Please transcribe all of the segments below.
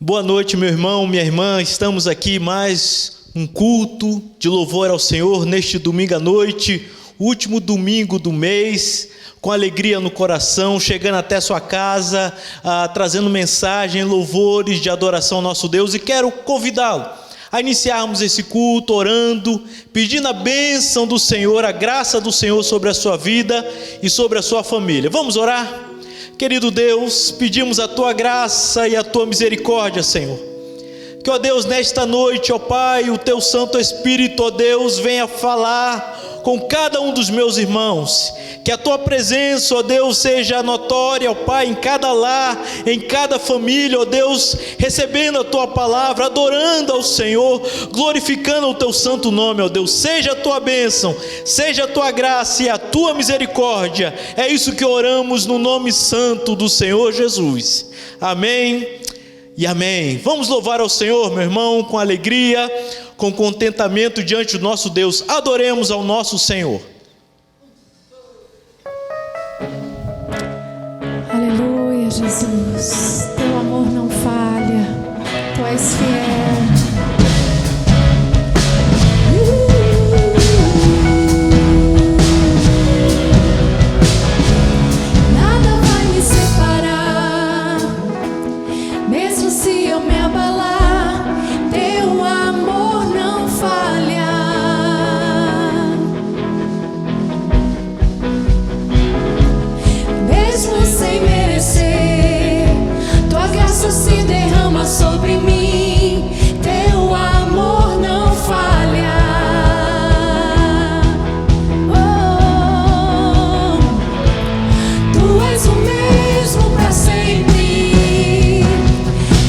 Boa noite, meu irmão, minha irmã. Estamos aqui mais um culto de louvor ao Senhor neste domingo à noite, último domingo do mês, com alegria no coração, chegando até sua casa, trazendo mensagem, louvores de adoração ao nosso Deus, e quero convidá-lo a iniciarmos esse culto orando, pedindo a bênção do Senhor, a graça do Senhor sobre a sua vida e sobre a sua família. Vamos orar? Querido Deus, pedimos a Tua graça e a Tua misericórdia, Senhor. Que, ó Deus, nesta noite, ó Pai, o Teu Santo Espírito, ó Deus, venha falar com cada um dos meus irmãos. Que a Tua presença, ó Deus, seja notória, ó Pai, em cada lar, em cada família, ó Deus, recebendo a Tua palavra, adorando ao Senhor, glorificando o Teu santo nome, ó Deus. Seja a Tua bênção, seja a Tua graça e a Tua misericórdia. É isso que oramos no nome santo do Senhor Jesus. Amém e amém. Vamos louvar ao Senhor, meu irmão, com alegria, com contentamento diante do nosso Deus. Adoremos ao nosso Senhor. Aleluia, Jesus. Teu amor não falha. Tu és fiel. Nada vai me separar, mesmo se eu me abalar. Teu amor não falha. Mesmo sem merecer, Tua graça se derrama sobre mim. Teu amor não falha. Oh, Tu és o mesmo para sempre.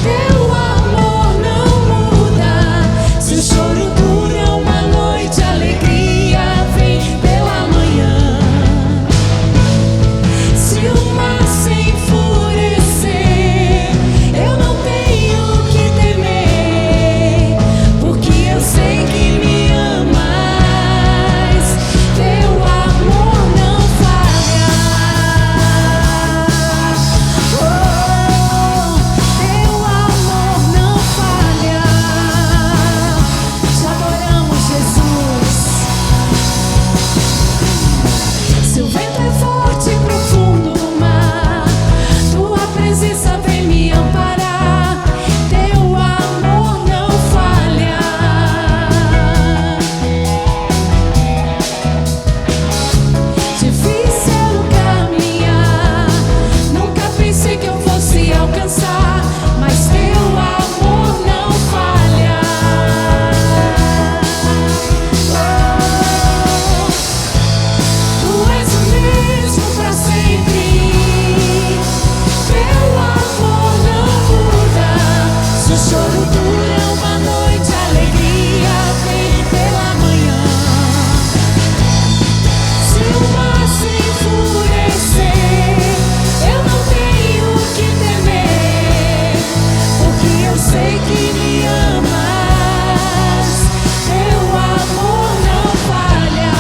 Teu amor não muda. Se o choro dura uma noite, a alegria vem pela manhã. Se o mar se enfurecer, eu não tenho que temer, porque eu sei que me amas. Teu amor não falha. Oh, Teu amor não falha. Te adoramos, Jesus. Se o vento é forte e profundo no mar, Tua presença vem me amparar. Teu amor não falha. Difícil caminhar, nunca pensei que eu fosse alcançar, mas Teu amor não falha. Tu és o mesmo para sempre. Teu amor não muda. Se o choro dura uma noite, a alegria vem pela manhã. Se o mar se enfurecer, eu não tenho que temer, porque eu sei que me amas. Teu amor não falha.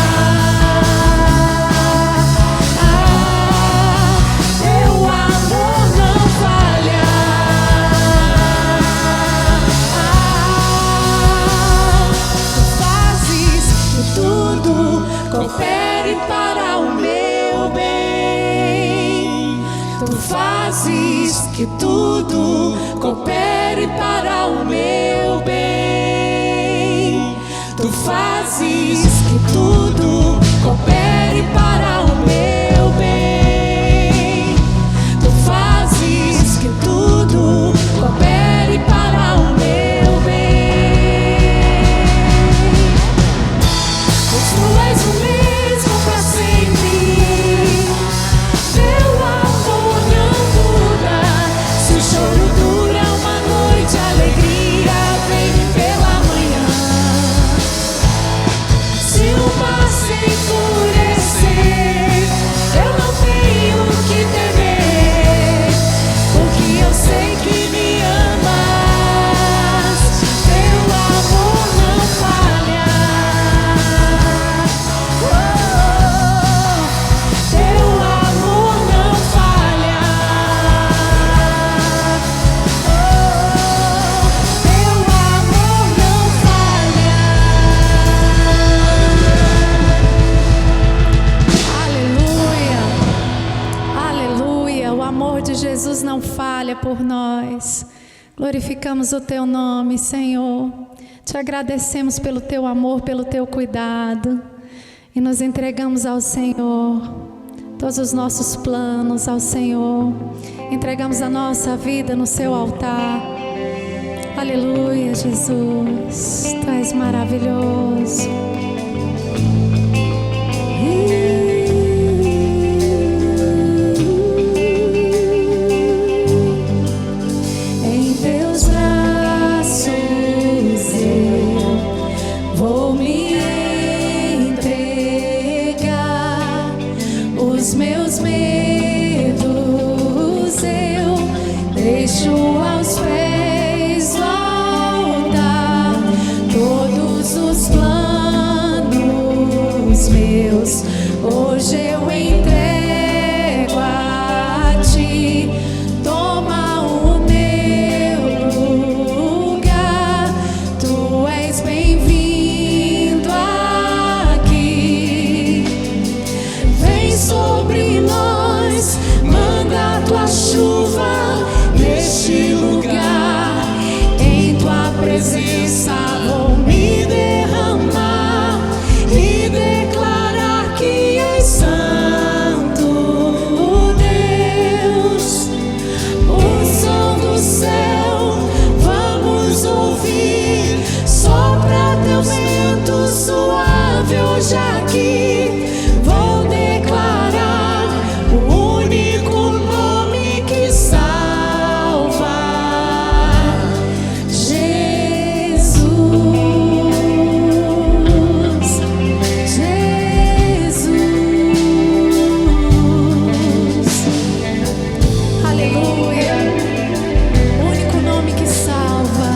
Teu amor não falha. Tu fazes que tudo coopere para o meu bem. Tu fazes que tudo coopere para o meu bem. Tu fazes que tudo coopere para o meu bem. Tu fazes que tudo coopere para o meu bem. Pois Tu és o mesmo para sempre. Teu amor não muda. Se o choro dura uma noite, a alegria vem pela manhã. Se o mar por nós. Glorificamos o Teu nome, Senhor. Te agradecemos pelo Teu amor, pelo Teu cuidado. E nos entregamos ao Senhor. Todos os nossos planos ao Senhor. Entregamos a nossa vida no Seu altar. Aleluia, Jesus. Tu és maravilhoso. Em Teus braços eu vou me entregar. Os meus medos eu deixo aos pés do altar. Todos os planos meus hoje eu entrego a Ti. Toma o meu lugar. Tu és bem-vindo aqui. Vem sobre nós, manda a Tua chuva neste lugar. Em Tua presença vou me derramar e declarar que és santo, Deus. O som do céu vamos ouvir, sopra Teu vento suave hoje aqui. Vou declarar o único nome que salva, Jesus, Jesus. Aleluia, o único nome que salva.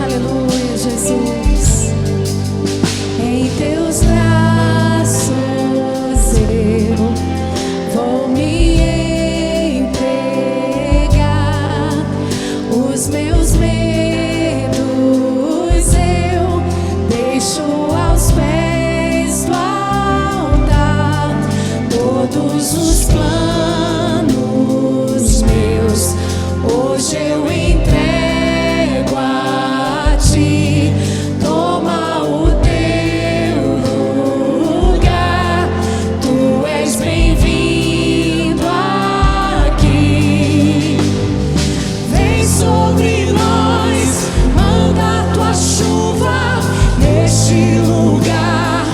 Aleluia, Jesus. Em Teus braços eu vou me entregar. Os meus medos eu deixo aos pés do altar. Todos os planos meus hoje eu entrego a Ti. Toma o Teu lugar. Tu és bem-vindo aqui. Vem sobre nós, manda a Tua chuva neste lugar.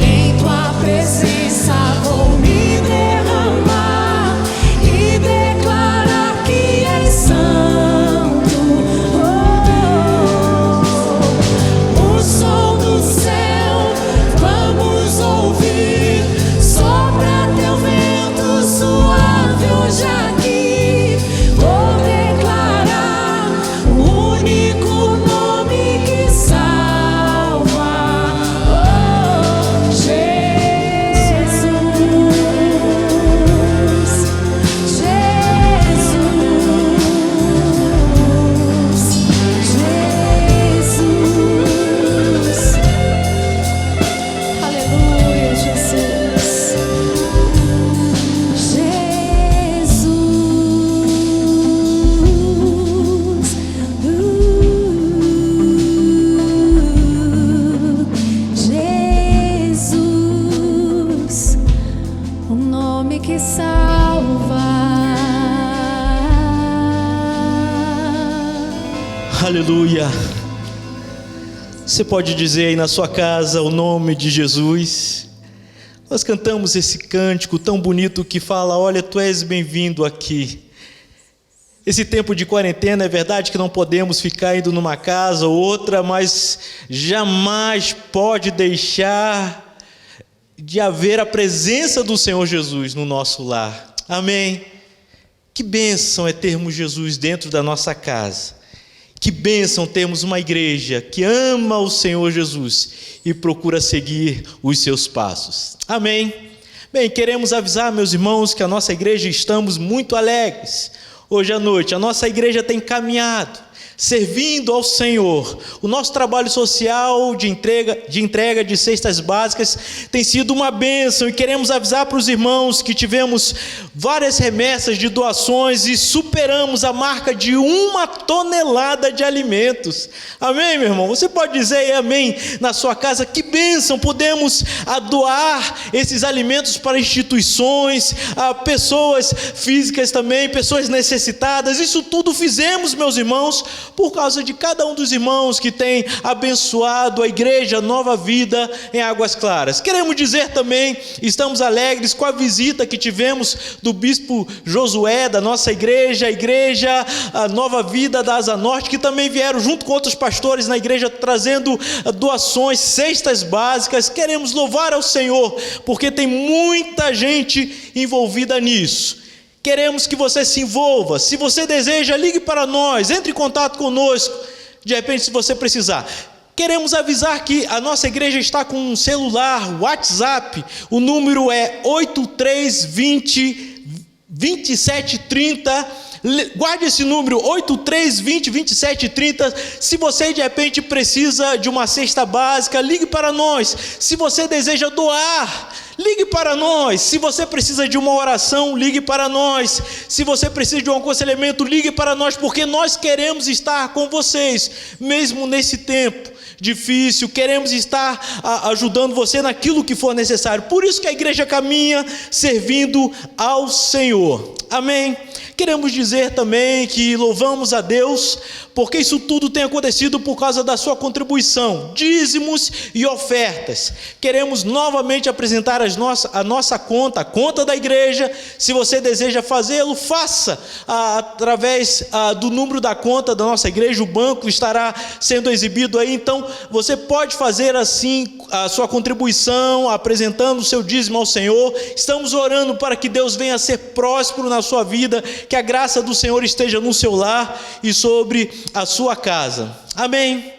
Em Tua presença vou me derramar e declarar que és santo. O som do céu vamos ouvir, sopra Teu vento suave hoje aqui. Vou declarar o único nome que salva, Jesus, Jesus, aleluia, Jesus, Jesus, o nome que salva. Aleluia. Você pode dizer aí na sua casa o nome de Jesus. Nós cantamos esse cântico tão bonito que fala: olha, Tu és bem-vindo aqui. Esse tempo de quarentena, é verdade que não podemos ficar indo numa casa ou outra, mas jamais pode deixar de haver a presença do Senhor Jesus no nosso lar. Amém? Que bênção é termos Jesus dentro da nossa casa. Que bênção termos uma igreja que ama o Senhor Jesus e procura seguir os seus passos. Amém? Bem, queremos avisar, meus irmãos, que a nossa igreja estamos muito alegres. Hoje à noite, a nossa igreja tem caminhado, servindo ao Senhor. O nosso trabalho social de entrega de cestas básicas tem sido uma bênção, e queremos avisar para os irmãos que tivemos várias remessas de doações e superamos a marca de 1 tonelada de alimentos. Amém, meu irmão? Você pode dizer amém na sua casa? Que bênção! Podemos doar esses alimentos para instituições, a pessoas físicas também, pessoas necessitadas. Isso tudo fizemos, meus irmãos, por causa de cada um dos irmãos que tem abençoado a igreja Nova Vida em Águas Claras. Queremos dizer também, estamos alegres com a visita que tivemos do bispo Josué, da nossa igreja, a igreja Nova Vida da Asa Norte, que também vieram junto com outros pastores na igreja, trazendo doações, cestas básicas. Queremos louvar ao Senhor, porque tem muita gente envolvida nisso. Queremos que você se envolva. Se você deseja, ligue para nós, entre em contato conosco, de repente, se você precisar. Queremos avisar que a nossa igreja está com um celular, WhatsApp, o número é 8320-2730, guarde esse número, 8320-2730, se você de repente precisa de uma cesta básica, ligue para nós. Se você deseja doar, ligue para nós. Se você precisa de uma oração, ligue para nós. Se você precisa de um aconselhamento, ligue para nós, porque nós queremos estar com vocês, mesmo nesse tempo difícil. Queremos estar ajudando você naquilo que for necessário. Por isso que a igreja caminha servindo ao Senhor. Amém? Queremos dizer também que louvamos a Deus, porque isso tudo tem acontecido por causa da sua contribuição, dízimos e ofertas. Queremos novamente apresentar a nossa conta, a conta da igreja. Se você deseja fazê-lo, faça através do número da conta da nossa igreja. O banco estará sendo exibido aí, então você pode fazer assim a sua contribuição, apresentando o seu dízimo ao Senhor. Estamos orando para que Deus venha a ser próspero na sua vida, que a graça do Senhor esteja no seu lar e sobre a sua casa. Amém?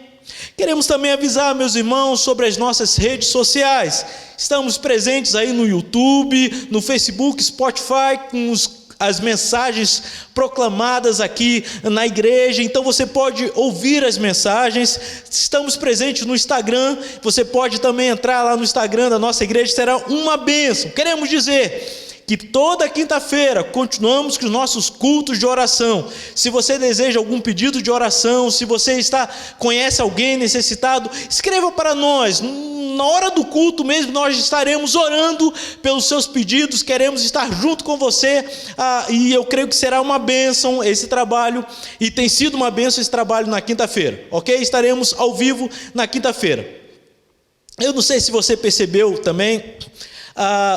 Queremos também avisar, meus irmãos, sobre as nossas redes sociais. Estamos presentes aí no YouTube, no Facebook, Spotify, com as mensagens proclamadas aqui na igreja. Então você pode ouvir as mensagens. Estamos presentes no Instagram. Você pode também entrar lá no Instagram da nossa igreja, será uma bênção. Queremos dizer que toda quinta-feira continuamos com os nossos cultos de oração. Se você deseja algum pedido de oração, se você conhece alguém necessitado, escreva para nós. Na hora do culto mesmo, nós estaremos orando pelos seus pedidos. Queremos estar junto com você, e eu creio que será uma bênção esse trabalho, e tem sido uma bênção esse trabalho na quinta-feira, ok? Estaremos ao vivo na quinta-feira. Eu não sei se você percebeu também,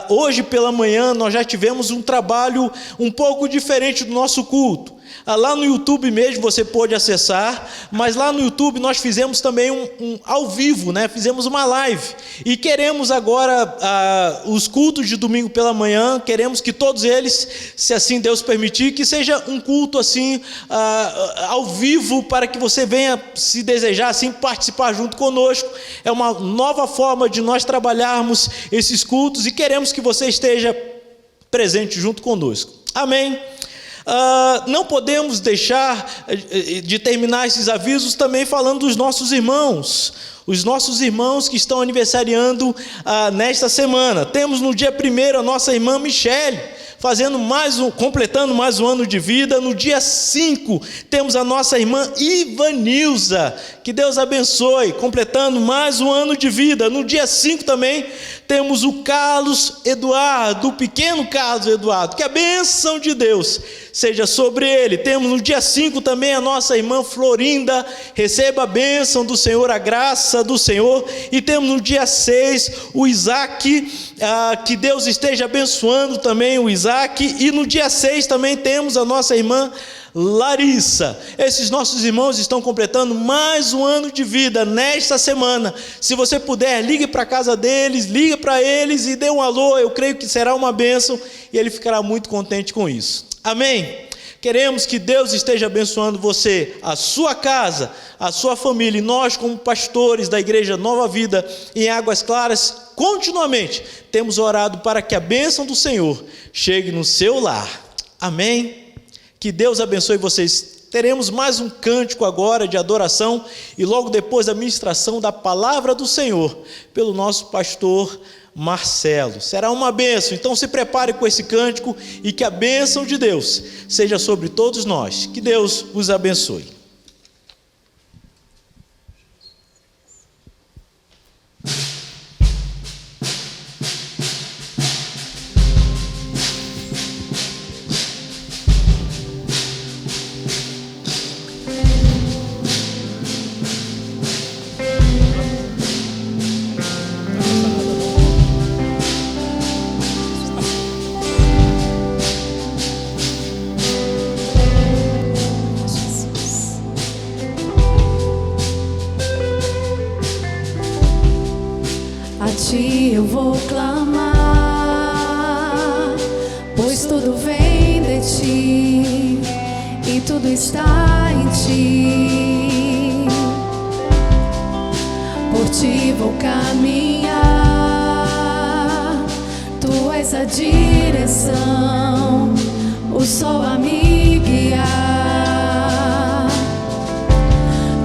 hoje pela manhã nós já tivemos um trabalho um pouco diferente do nosso culto. Lá no YouTube mesmo você pode acessar, mas lá no YouTube nós fizemos também um ao vivo, né? Fizemos uma live, e queremos agora os cultos de domingo pela manhã, queremos que todos eles, se assim Deus permitir, que seja um culto assim ao vivo, para que você venha, se desejar assim, participar junto conosco. É uma nova forma de nós trabalharmos esses cultos, e queremos que você esteja presente junto conosco. Amém? Não podemos deixar de terminar esses avisos também falando dos nossos irmãos, os nossos irmãos que estão aniversariando nesta semana. Temos no dia 1º a nossa irmã Michele, completando mais um ano de vida. No dia 5 temos a nossa irmã Ivanilza, que Deus abençoe, completando mais um ano de vida. No dia 5 também temos o Carlos Eduardo, o pequeno Carlos Eduardo, que a bênção de Deus seja sobre ele. Temos no dia 5 também a nossa irmã Florinda, receba a bênção do Senhor, a graça do Senhor. E temos no dia 6 o Isaac, que Deus esteja abençoando também o Isaac. E no dia 6 também temos a nossa irmã Larissa. Esses nossos irmãos estão completando mais um ano de vida nesta semana. Se você puder, ligue para a casa deles, ligue para eles e dê um alô. Eu creio que será uma bênção, e ele ficará muito contente com isso. Amém? Queremos que Deus esteja abençoando você, a sua casa, a sua família. E nós, como pastores da igreja Nova Vida em Águas Claras, continuamente temos orado para que a bênção do Senhor chegue no seu lar. Amém? Que Deus abençoe vocês teremos mais um cântico agora de adoração e logo depois a ministração da palavra do Senhor pelo nosso pastor Marcelo. Será uma bênção, então se prepare com esse cântico e que a bênção de Deus seja sobre todos nós. Que Deus os abençoe. Eu vou clamar, pois tudo vem de ti e tudo está em ti. Por ti vou caminhar, tu és a direção, o sol a me guiar.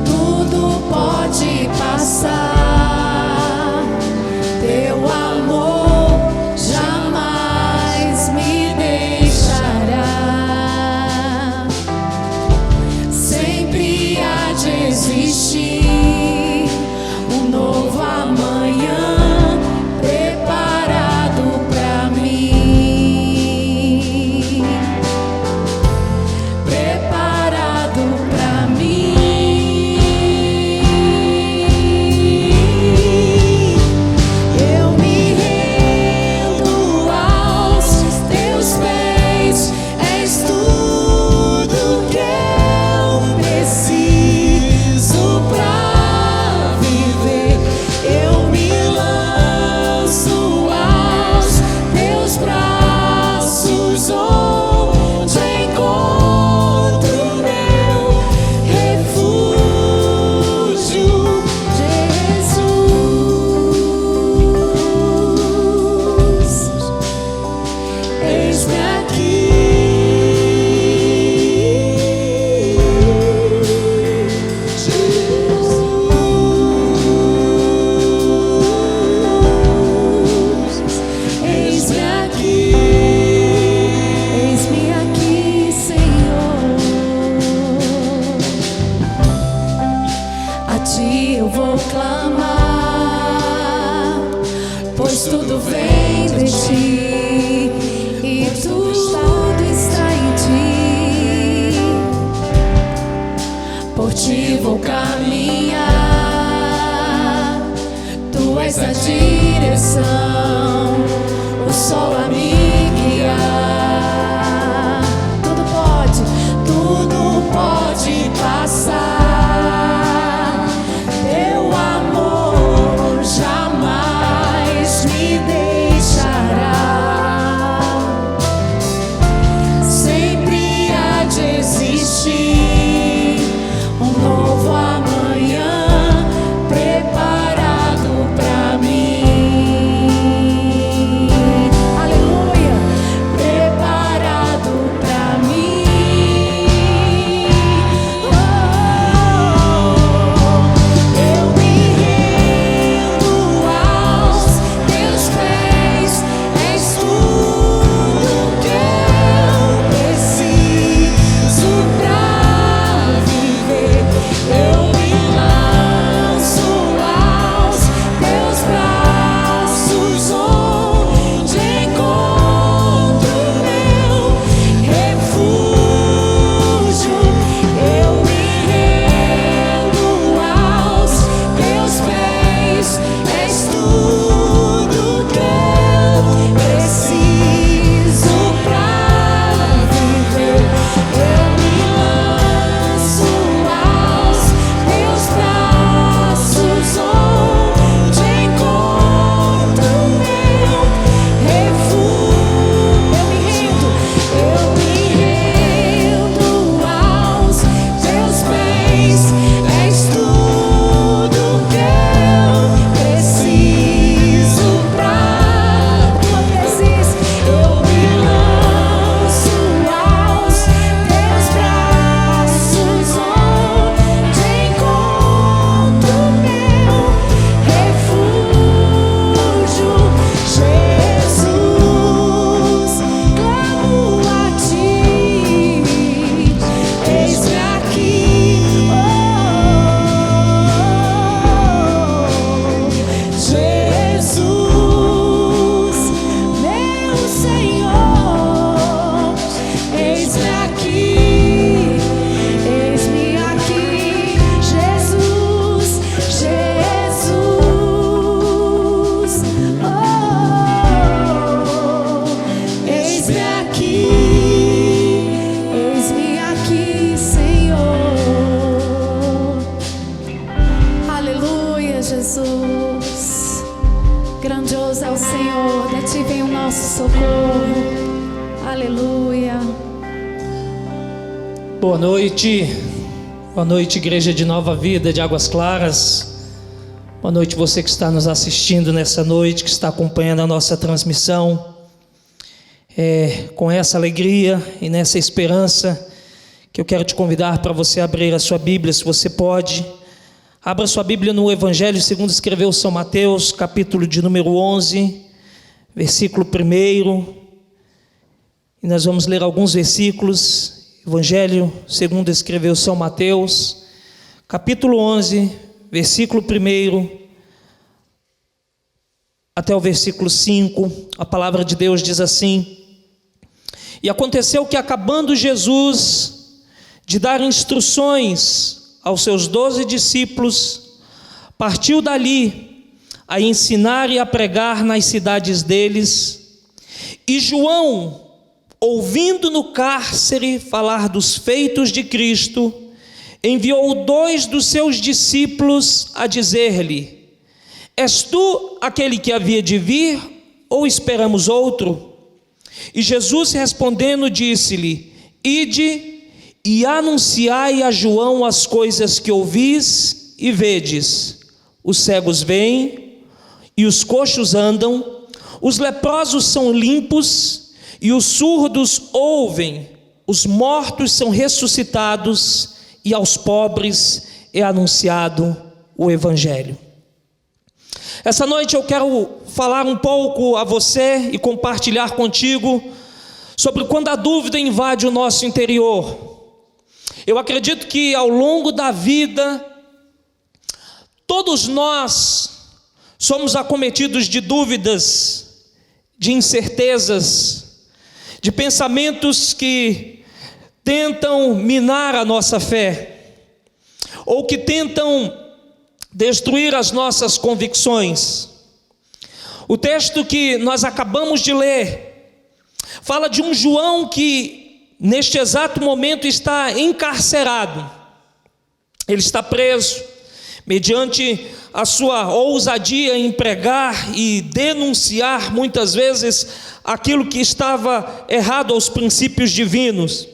Tudo pode passar, teu amor jamais me deixará. Sempre há de existir um novo amanhã preparado pra mim. Preparado pra mim. Vou caminhar, tu és a direção, o sol a me guiar. Tudo pode passar, teu amor jamais me deixará. Sempre há de existir um novo amanhã preparado pra mim. Boa noite, Igreja de Nova Vida de Águas Claras. Boa noite você que está nos assistindo nessa noite, que está acompanhando a nossa transmissão. Com essa alegria e nessa esperança que eu quero te convidar para você abrir a sua Bíblia, se você pode. Abra sua Bíblia no Evangelho segundo escreveu São Mateus, capítulo de número 11, versículo 1. E nós vamos ler alguns versículos. Evangelho segundo escreveu São Mateus, capítulo 11, versículo 1 até o versículo 5. A palavra de Deus diz assim: E aconteceu que, acabando Jesus de dar instruções aos seus 12 discípulos, partiu dali a ensinar e a pregar nas cidades deles. E João, ouvindo no cárcere falar dos feitos de Cristo, enviou 2 dos seus discípulos a dizer-lhe: És tu aquele que havia de vir, ou esperamos outro? E Jesus respondendo disse-lhe: Ide e anunciai a João as coisas que ouvis e vedes: os cegos veem, e os coxos andam, os leprosos são limpos, e os surdos ouvem, os mortos são ressuscitados, e aos pobres é anunciado o Evangelho. Essa noite eu quero falar um pouco a você e compartilhar contigo sobre quando a dúvida invade o nosso interior. Eu acredito que ao longo da vida, todos nós somos acometidos de dúvidas, de incertezas, de pensamentos que tentam minar a nossa fé, ou que tentam destruir as nossas convicções. O texto que nós acabamos de ler fala de um João que neste exato momento está encarcerado. Ele está preso mediante a sua ousadia em pregar e denunciar muitas vezes aquilo que estava errado aos princípios divinos.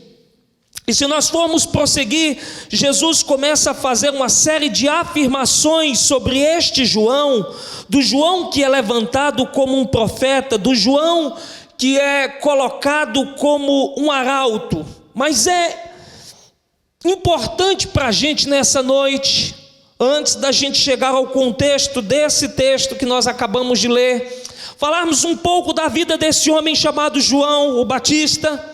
E se nós formos prosseguir, Jesus começa a fazer uma série de afirmações sobre este João, do João que é levantado como um profeta, do João que é colocado como um arauto. Mas é importante para a gente nessa noite, antes da gente chegar ao contexto desse texto que nós acabamos de ler, falarmos um pouco da vida desse homem chamado João o Batista,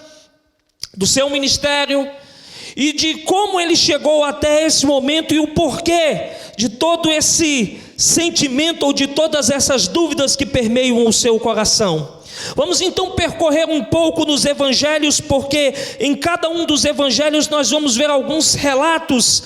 do seu ministério e de como ele chegou até esse momento e o porquê de todo esse sentimento ou de todas essas dúvidas que permeiam o seu coração. Vamos então percorrer um pouco nos evangelhos, porque em cada um dos evangelhos nós vamos ver alguns relatos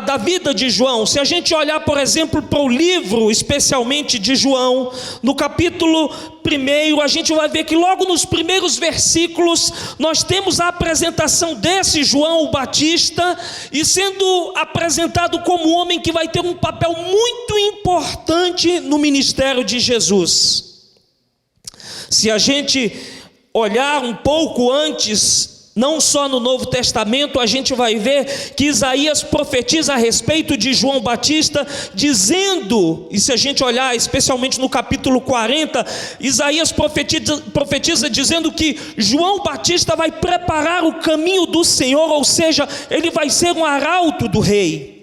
da vida de João. Se a gente olhar, por exemplo, para o livro especialmente de João, no capítulo 1, a gente vai ver que logo nos primeiros versículos nós temos a apresentação desse João o Batista, e sendo apresentado como um homem que vai ter um papel muito importante no ministério de Jesus. Se a gente olhar um pouco antes, não só no Novo Testamento, a gente vai ver que Isaías profetiza a respeito de João Batista, dizendo, e se a gente olhar especialmente no capítulo 40, Isaías profetiza dizendo que João Batista vai preparar o caminho do Senhor, ou seja, ele vai ser um arauto do rei.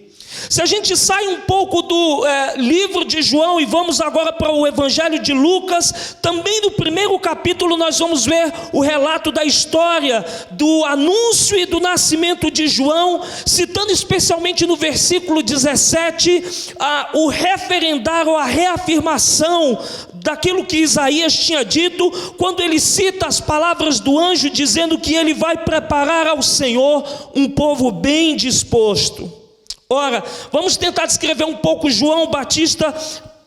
Se a gente sai um pouco do livro de João e vamos agora para o Evangelho de Lucas, também no primeiro capítulo nós vamos ver o relato da história do anúncio e do nascimento de João, citando especialmente no versículo 17 o referendar ou a reafirmação daquilo que Isaías tinha dito, quando ele cita as palavras do anjo dizendo que ele vai preparar ao Senhor um povo bem disposto. Ora, vamos tentar descrever um pouco João Batista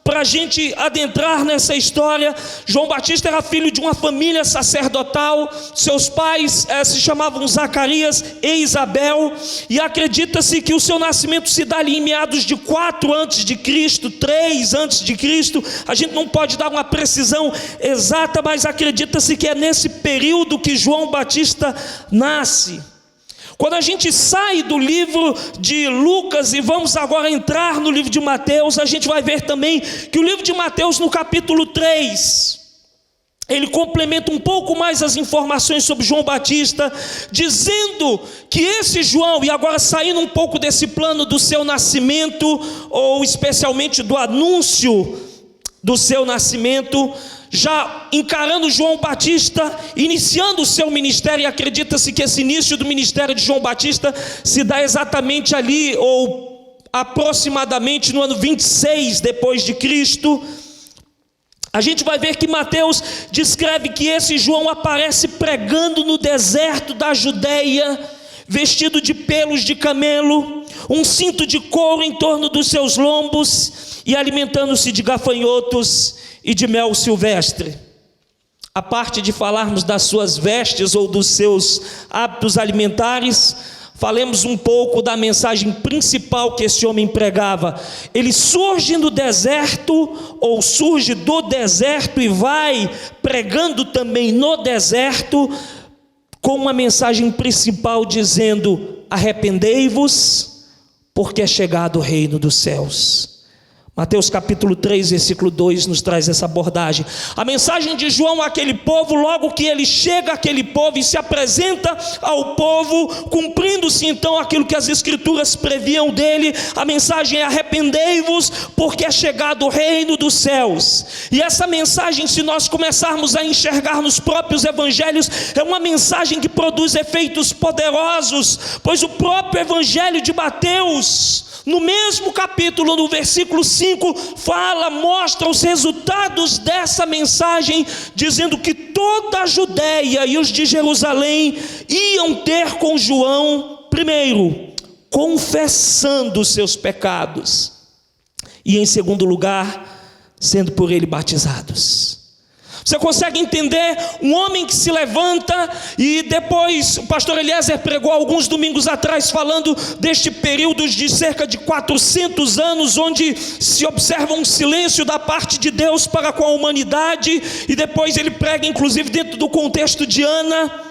para a gente adentrar nessa história. João Batista era filho de uma família sacerdotal. Seus pais se chamavam Zacarias e Isabel, e acredita-se que o seu nascimento se dá ali em meados de 4 a.C., 3 a.C. A gente não pode dar uma precisão exata, mas acredita-se que é nesse período que João Batista nasce. Quando a gente sai do livro de Lucas e vamos agora entrar no livro de Mateus, a gente vai ver também que o livro de Mateus, no capítulo 3, ele complementa um pouco mais as informações sobre João Batista, dizendo que esse João, e agora saindo um pouco desse plano do seu nascimento, ou especialmente do anúncio do seu nascimento, já encarando João Batista, iniciando o seu ministério, e acredita-se que esse início do ministério de João Batista se dá exatamente ali, ou aproximadamente no ano 26 depois de Cristo. A gente vai ver que Mateus descreve que esse João aparece pregando no deserto da Judeia, vestido de pelos de camelo, um cinto de couro em torno dos seus lombos e alimentando-se de gafanhotos e de mel silvestre. A parte de falarmos das suas vestes ou dos seus hábitos alimentares, falemos um pouco da mensagem principal que esse homem pregava. Ele surge no deserto, ou surge do deserto e vai pregando também no deserto, com uma mensagem principal dizendo: arrependei-vos, porque é chegado o reino dos céus. Mateus capítulo 3, versículo 2 nos traz essa abordagem. A mensagem de João àquele povo, logo que ele chega àquele povo e se apresenta ao povo, cumprindo-se então aquilo que as escrituras previam dele, a mensagem é: arrependei-vos, porque é chegado o reino dos céus. E essa mensagem, se nós começarmos a enxergar nos próprios evangelhos, é uma mensagem que produz efeitos poderosos, pois o próprio evangelho de Mateus, no mesmo capítulo, no versículo 5, mostra os resultados dessa mensagem, dizendo que toda a Judeia e os de Jerusalém iam ter com João, primeiro, confessando os seus pecados, e em segundo lugar, sendo por ele batizados. Você consegue entender um homem que se levanta, e depois o pastor Eliezer pregou alguns domingos atrás falando deste período de cerca de 400 anos, onde se observa um silêncio da parte de Deus para com a humanidade, e depois ele prega inclusive dentro do contexto de Ana.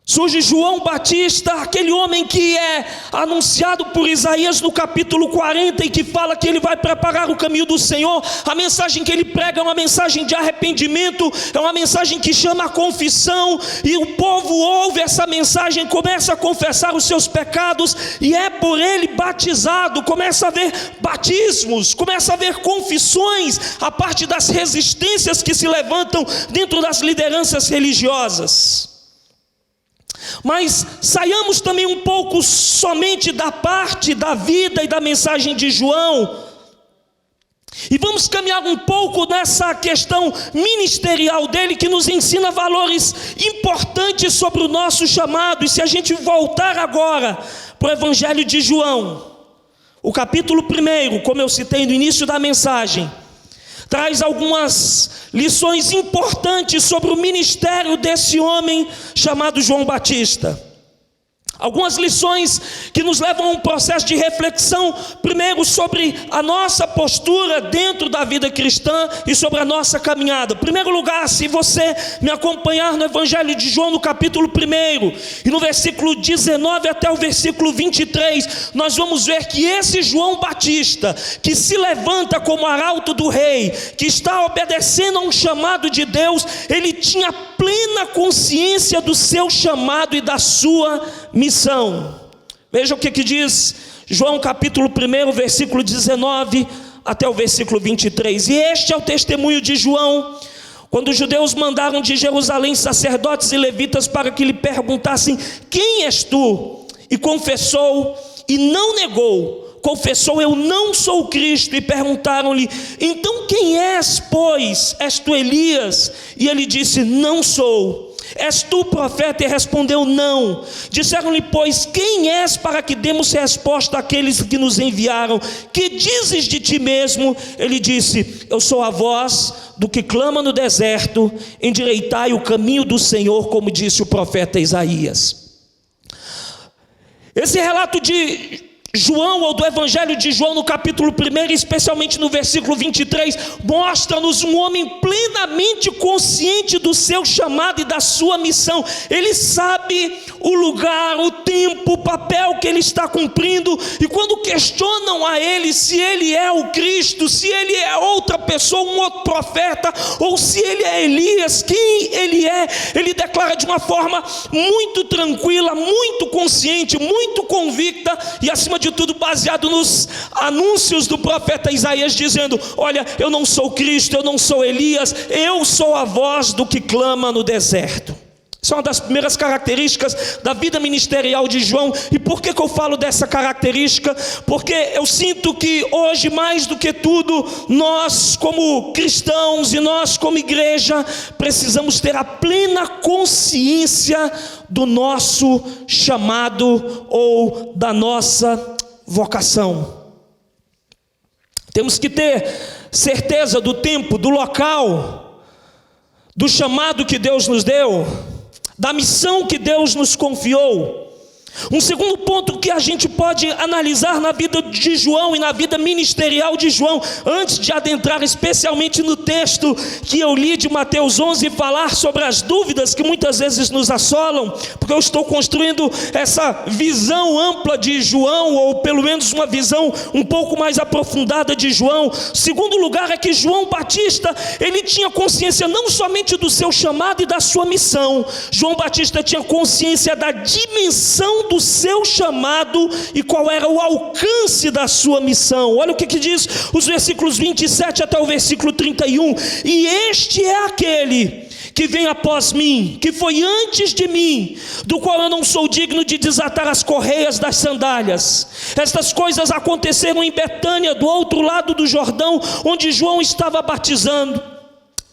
Surge João Batista, aquele homem que é anunciado por Isaías no capítulo 40 e que fala que ele vai preparar o caminho do Senhor. A mensagem que ele prega é uma mensagem de arrependimento, é uma mensagem que chama a confissão, e o povo ouve essa mensagem, começa a confessar os seus pecados e é por ele batizado. Começa a haver batismos, começa a haver confissões a parte das resistências que se levantam dentro das lideranças religiosas. Mas saiamos também um pouco somente da parte da vida e da mensagem de João, e vamos caminhar um pouco nessa questão ministerial dele, que nos ensina valores importantes sobre o nosso chamado. E se a gente voltar agora para o Evangelho de João, o capítulo 1, como eu citei no início da mensagem, traz algumas lições importantes sobre o ministério desse homem chamado João Batista. Algumas lições que nos levam a um processo de reflexão, primeiro sobre a nossa postura dentro da vida cristã e sobre a nossa caminhada. Em primeiro lugar, se você me acompanhar no Evangelho de João, no capítulo 1, e no versículo 19 até o versículo 23, nós vamos ver que esse João Batista, que se levanta como arauto do rei, que está obedecendo a um chamado de Deus, ele tinha plena consciência do seu chamado e da sua missão. Veja o que diz João capítulo 1, versículo 19 até o versículo 23. E este é o testemunho de João, quando os judeus mandaram de Jerusalém sacerdotes e levitas para que lhe perguntassem: quem és tu? E confessou e não negou, confessou: eu não sou o Cristo. E perguntaram-lhe: então quem és, pois? És tu Elias? E ele disse: não sou. És tu profeta? E respondeu: não. Disseram-lhe, pois, quem és, para que demos resposta àqueles que nos enviaram? Que dizes de ti mesmo? Ele disse: eu sou a voz do que clama no deserto, endireitai o caminho do Senhor, como disse o profeta Isaías. Esse relato de João, ou do Evangelho de João, no capítulo 1, especialmente no versículo 23, mostra-nos um homem plenamente consciente do seu chamado e da sua missão. Ele sabe o lugar, o tempo, o papel que ele está cumprindo, e quando questionam a ele se ele é o Cristo, se ele é outra pessoa, um outro profeta, ou se ele é Elias, quem ele é, ele declara de uma forma muito tranquila, muito consciente, muito convicta, e acima de tudo baseado nos anúncios do profeta Isaías, dizendo: olha, eu não sou Cristo, eu não sou Elias, eu sou a voz do que clama no deserto. Isso é uma das primeiras características da vida ministerial de João. E por que eu falo dessa característica? Porque eu sinto que hoje, mais do que tudo, nós como cristãos e nós como igreja, precisamos ter a plena consciência do nosso chamado ou da nossa vocação. Temos que ter certeza do tempo, do local, do chamado que Deus nos deu, da missão que Deus nos confiou. Um segundo ponto que a gente pode analisar na vida de João e na vida ministerial de João, antes de adentrar especialmente no texto que eu li de Mateus 11, e falar sobre as dúvidas que muitas vezes nos assolam, porque eu estou construindo essa visão ampla de João, ou pelo menos uma visão um pouco mais aprofundada de João. Segundo lugar é que João Batista, ele tinha consciência não somente do seu chamado e da sua missão. João Batista tinha consciência da dimensão do seu chamado e qual era o alcance da sua missão. Olha o que diz os versículos 27 até o versículo 31. E este é aquele que vem após mim, que foi antes de mim, do qual eu não sou digno de desatar as correias das sandálias. Estas coisas aconteceram em Betânia, do outro lado do Jordão, onde João estava batizando.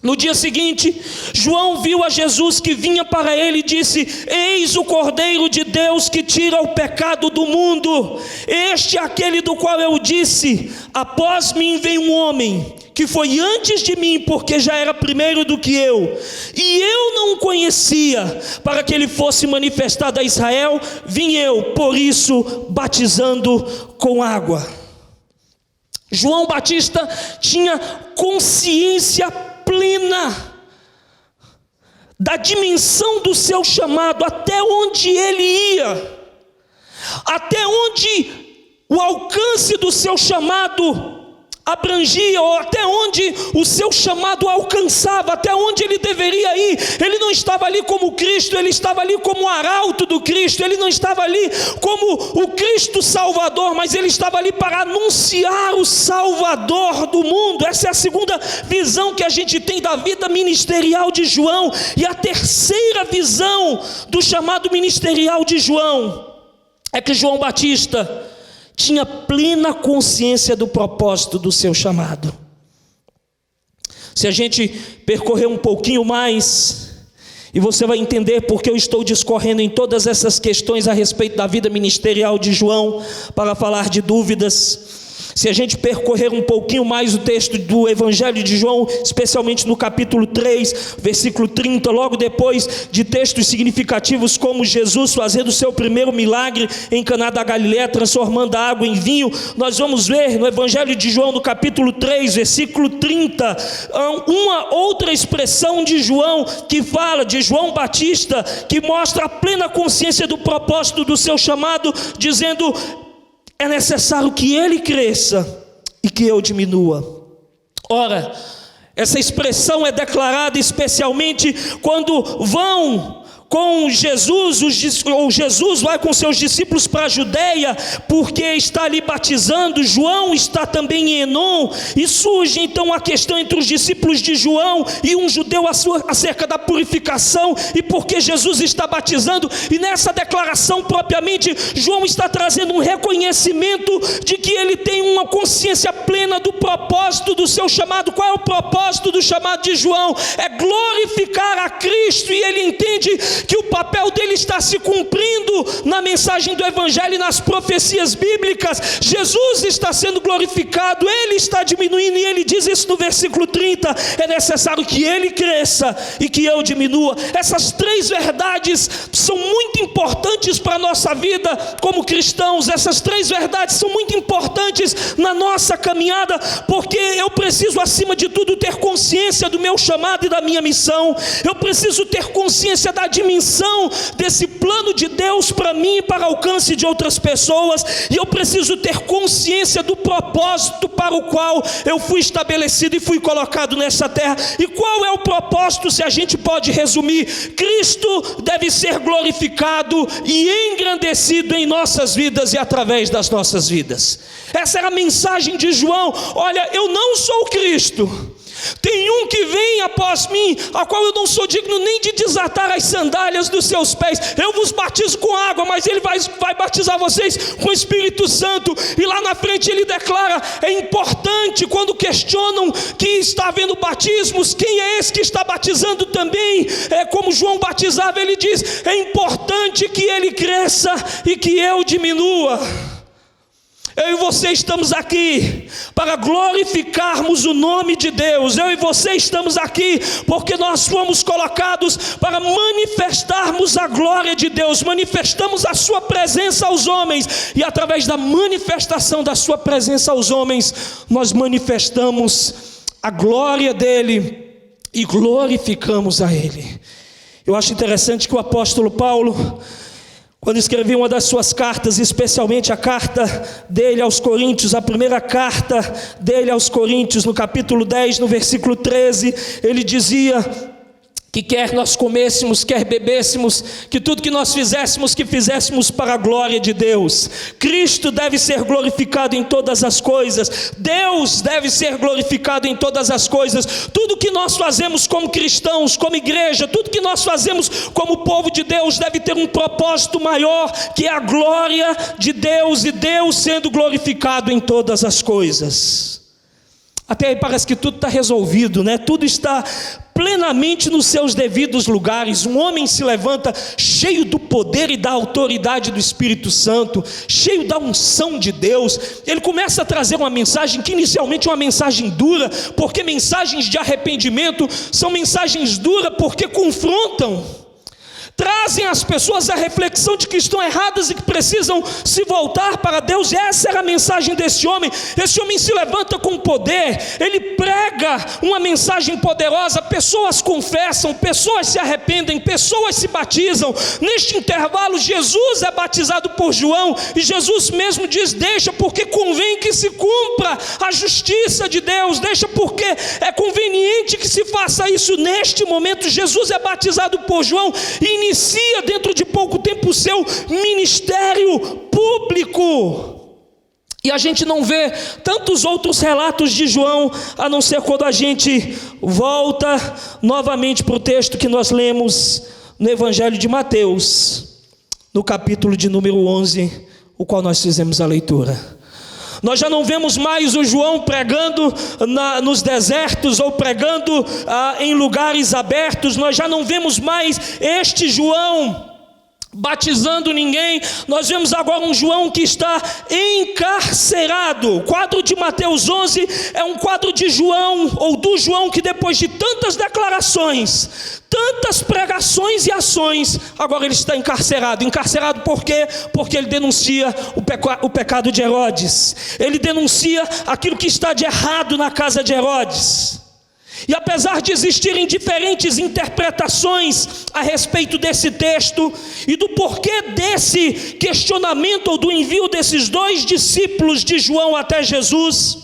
No dia seguinte, João viu a Jesus que vinha para ele e disse: eis o Cordeiro de Deus que tira o pecado do mundo. Este é aquele do qual eu disse: após mim vem um homem que foi antes de mim, porque já era primeiro do que eu, e eu não o conhecia. Para que ele fosse manifestado a Israel, vim eu, por isso, batizando com água. João Batista tinha consciência plena da dimensão do seu chamado, até onde ele ia, até onde o alcance do seu chamado abrangia, ou até onde o seu chamado alcançava, até onde ele deveria ir. Ele não estava ali como Cristo, ele estava ali como o arauto do Cristo, ele não estava ali como o Cristo Salvador, mas ele estava ali para anunciar o Salvador do mundo. Essa é a segunda visão que a gente tem da vida ministerial de João. E a terceira visão do chamado ministerial de João é que João Batista tinha plena consciência do propósito do seu chamado. Se a gente percorrer um pouquinho mais, e você vai entender porque eu estou discorrendo em todas essas questões a respeito da vida ministerial de João, para falar de dúvidas. Se a gente percorrer um pouquinho mais o texto do Evangelho de João, especialmente no capítulo 3, versículo 30, logo depois de textos significativos como Jesus fazendo o seu primeiro milagre em Caná da Galileia, transformando a água em vinho, nós vamos ver no Evangelho de João, no capítulo 3, versículo 30, uma outra expressão de João, que fala de João Batista, que mostra a plena consciência do propósito do seu chamado, dizendo: é necessário que ele cresça e que eu diminua. Ora, essa expressão é declarada especialmente quando vão com Jesus, ou Jesus vai com seus discípulos para a Judeia, porque está ali batizando. João está também em Enom, e surge então a questão entre os discípulos de João e um judeu acerca da purificação, e porque Jesus está batizando. E nessa declaração propriamente, João está trazendo um reconhecimento de que ele tem uma consciência plena do propósito do seu chamado. Qual é o propósito do chamado de João? É glorificar a Cristo, e ele entende que o papel dele está se cumprindo na mensagem do Evangelho e nas profecias bíblicas. Jesus está sendo glorificado, ele está diminuindo, e ele diz isso no versículo 30, é necessário que ele cresça e que eu diminua. Essas três verdades são muito importantes para a nossa vida como cristãos. Essas três verdades são muito importantes na nossa caminhada, porque eu preciso, acima de tudo, ter consciência do meu chamado e da minha missão. Eu preciso ter consciência da dimensão desse plano de Deus para mim e para o alcance de outras pessoas, e eu preciso ter consciência do propósito para o qual eu fui estabelecido e fui colocado nessa terra. E qual é o propósito, se a gente pode resumir? Cristo deve ser glorificado e engrandecido em nossas vidas e através das nossas vidas. Essa era a mensagem de João. Olha, eu não sou Cristo, tem um que vem após mim, a qual eu não sou digno nem de desatar as sandálias dos seus pés. Eu vos batizo com água, mas ele vai batizar vocês com o Espírito Santo. E lá na frente ele declara: é importante, quando questionam que está havendo batismos, quem é esse que está batizando também como João batizava, ele diz: é importante que ele cresça e que eu diminua. Eu e você estamos aqui para glorificarmos o nome de Deus. Eu e você estamos aqui porque nós fomos colocados para manifestarmos a glória de Deus. Manifestamos a sua presença aos homens, e através da manifestação da sua presença aos homens, nós manifestamos a glória dele e glorificamos a ele. Eu acho interessante que o apóstolo Paulo, quando escrevia uma das suas cartas, especialmente a carta dele aos Coríntios, a primeira carta dele aos Coríntios, no capítulo 10, no versículo 13, ele dizia que quer nós comêssemos, quer bebêssemos, que tudo que nós fizéssemos, que fizéssemos para a glória de Deus. Cristo deve ser glorificado em todas as coisas, Deus deve ser glorificado em todas as coisas. Tudo que nós fazemos como cristãos, como igreja, tudo que nós fazemos como povo de Deus deve ter um propósito maior, que é a glória de Deus, e Deus sendo glorificado em todas as coisas. Até aí parece que tudo está resolvido, né? Tudo está plenamente nos seus devidos lugares. Um homem se levanta cheio do poder e da autoridade do Espírito Santo, cheio da unção de Deus. Ele começa a trazer uma mensagem que inicialmente é uma mensagem dura, porque mensagens de arrependimento são mensagens duras porque confrontam, trazem as pessoas à reflexão de que estão erradas e que precisam se voltar para Deus. E essa era a mensagem desse homem. Esse homem se levanta com poder, ele prega uma mensagem poderosa, pessoas confessam, pessoas se arrependem, pessoas se batizam. Neste intervalo, Jesus é batizado por João, e Jesus mesmo diz: deixa, porque convém que se cumpra a justiça de Deus, deixa porque é conveniente que se faça isso. Neste momento, Jesus é batizado por João e inicia dentro de pouco tempo o seu ministério público. E a gente não vê tantos outros relatos de João, a não ser quando a gente volta novamente para o texto que nós lemos no Evangelho de Mateus, no capítulo de número 11, o qual nós fizemos a leitura. Nós já não vemos mais o João pregando nos desertos ou pregando em lugares abertos. Nós já não vemos mais este João batizando ninguém. Nós vemos agora um João que está encarcerado. O quadro de Mateus 11 é um quadro de João, ou do João, que depois de tantas declarações, tantas pregações e ações, agora ele está encarcerado. Encarcerado por quê? Porque ele denuncia o pecado de Herodes. Ele denuncia aquilo que está de errado na casa de Herodes. E apesar de existirem diferentes interpretações a respeito desse texto e do porquê desse questionamento ou do envio desses dois discípulos de João até Jesus,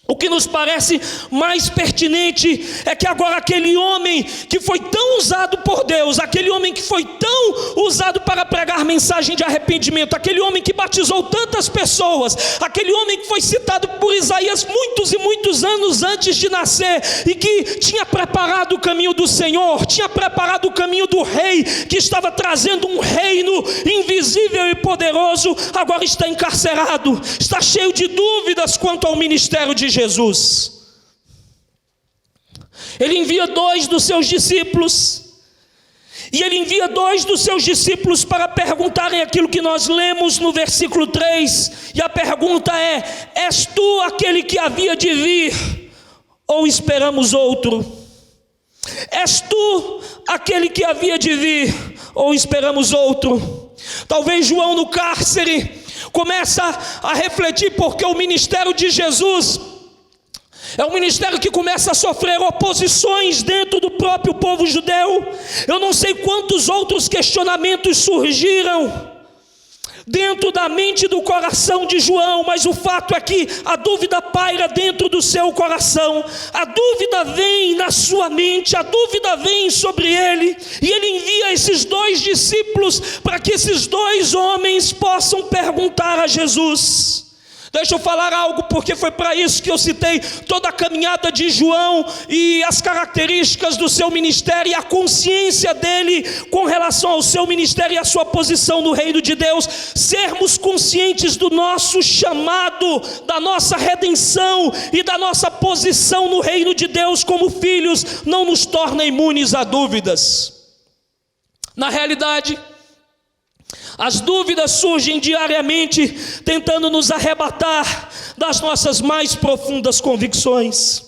o que nos parece mais pertinente é que agora aquele homem que foi tão usado por Deus, aquele homem que foi tão usado para pregar mensagem de arrependimento, aquele homem que batizou tantas pessoas, aquele homem que foi citado por Isaías muitos e muitos anos antes de nascer, e que tinha preparado o caminho do Senhor, tinha preparado o caminho do rei, que estava trazendo um reino invisível e poderoso, agora está encarcerado, está cheio de dúvidas quanto ao ministério de Jesus. Ele envia dois dos seus discípulos, E ele envia 2 dos seus discípulos para perguntarem aquilo que nós lemos no versículo 3. E a pergunta é: és tu aquele que havia de vir, ou esperamos outro? És tu aquele que havia de vir, ou esperamos outro? Talvez João, no cárcere, começa a refletir, porque o ministério de Jesus é um ministério que começa a sofrer oposições dentro do próprio povo judeu. Eu não sei quantos outros questionamentos surgiram dentro da mente e do coração de João, mas o fato é que a dúvida paira dentro do seu coração, a dúvida vem na sua mente, a dúvida vem sobre ele, e ele envia esses 2 discípulos para que esses 2 homens possam perguntar a Jesus. Deixa eu falar algo, porque foi para isso que eu citei toda a caminhada de João e as características do seu ministério e a consciência dele com relação ao seu ministério e a sua posição no reino de Deus. Sermos conscientes do nosso chamado, da nossa redenção e da nossa posição no reino de Deus como filhos não nos torna imunes a dúvidas. Na realidade, as dúvidas surgem diariamente, tentando nos arrebatar das nossas mais profundas convicções.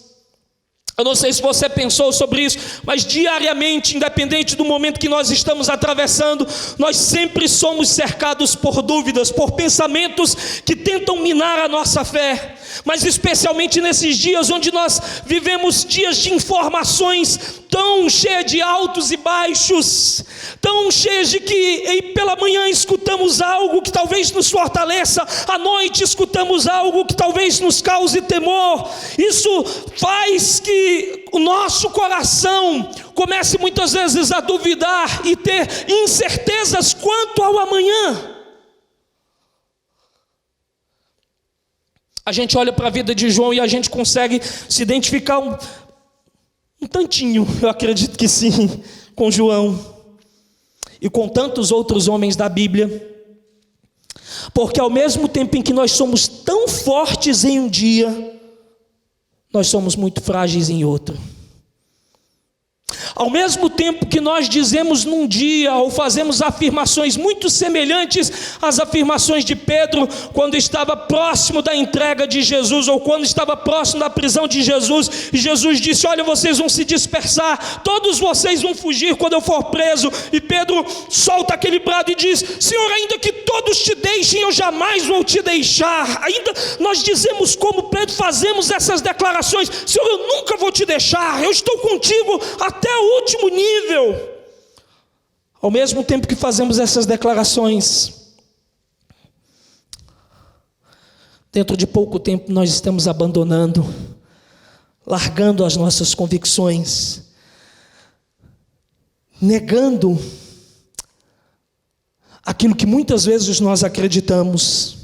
Eu não sei se você pensou sobre isso, mas diariamente, independente do momento que nós estamos atravessando, nós sempre somos cercados por dúvidas, por pensamentos que tentam minar a nossa fé. Mas especialmente nesses dias onde nós vivemos dias de informações tão cheias de altos e baixos, tão cheias de que pela manhã escutamos algo que talvez nos fortaleça, à noite escutamos algo que talvez nos cause temor. Isso faz que o nosso coração comece muitas vezes a duvidar e ter incertezas quanto ao amanhã. A gente olha para a vida de João e a gente consegue se identificar um tantinho, eu acredito que sim, com João e com tantos outros homens da Bíblia, porque ao mesmo tempo em que nós somos tão fortes em um dia, nós somos muito frágeis em outro. Ao mesmo tempo que nós dizemos num dia ou fazemos afirmações muito semelhantes às afirmações de Pedro quando estava próximo da entrega de Jesus, ou quando estava próximo da prisão de Jesus, e Jesus disse: olha, vocês vão se dispersar, todos vocês vão fugir quando eu for preso. E Pedro solta aquele brado e diz: Senhor, ainda que todos te deixem, eu jamais vou te deixar. Ainda nós dizemos como Pedro, fazemos essas declarações: Senhor, eu nunca vou te deixar, eu estou contigo até o último nível. Ao mesmo tempo que fazemos essas declarações, dentro de pouco tempo nós estamos abandonando, largando as nossas convicções, negando aquilo que muitas vezes nós acreditamos,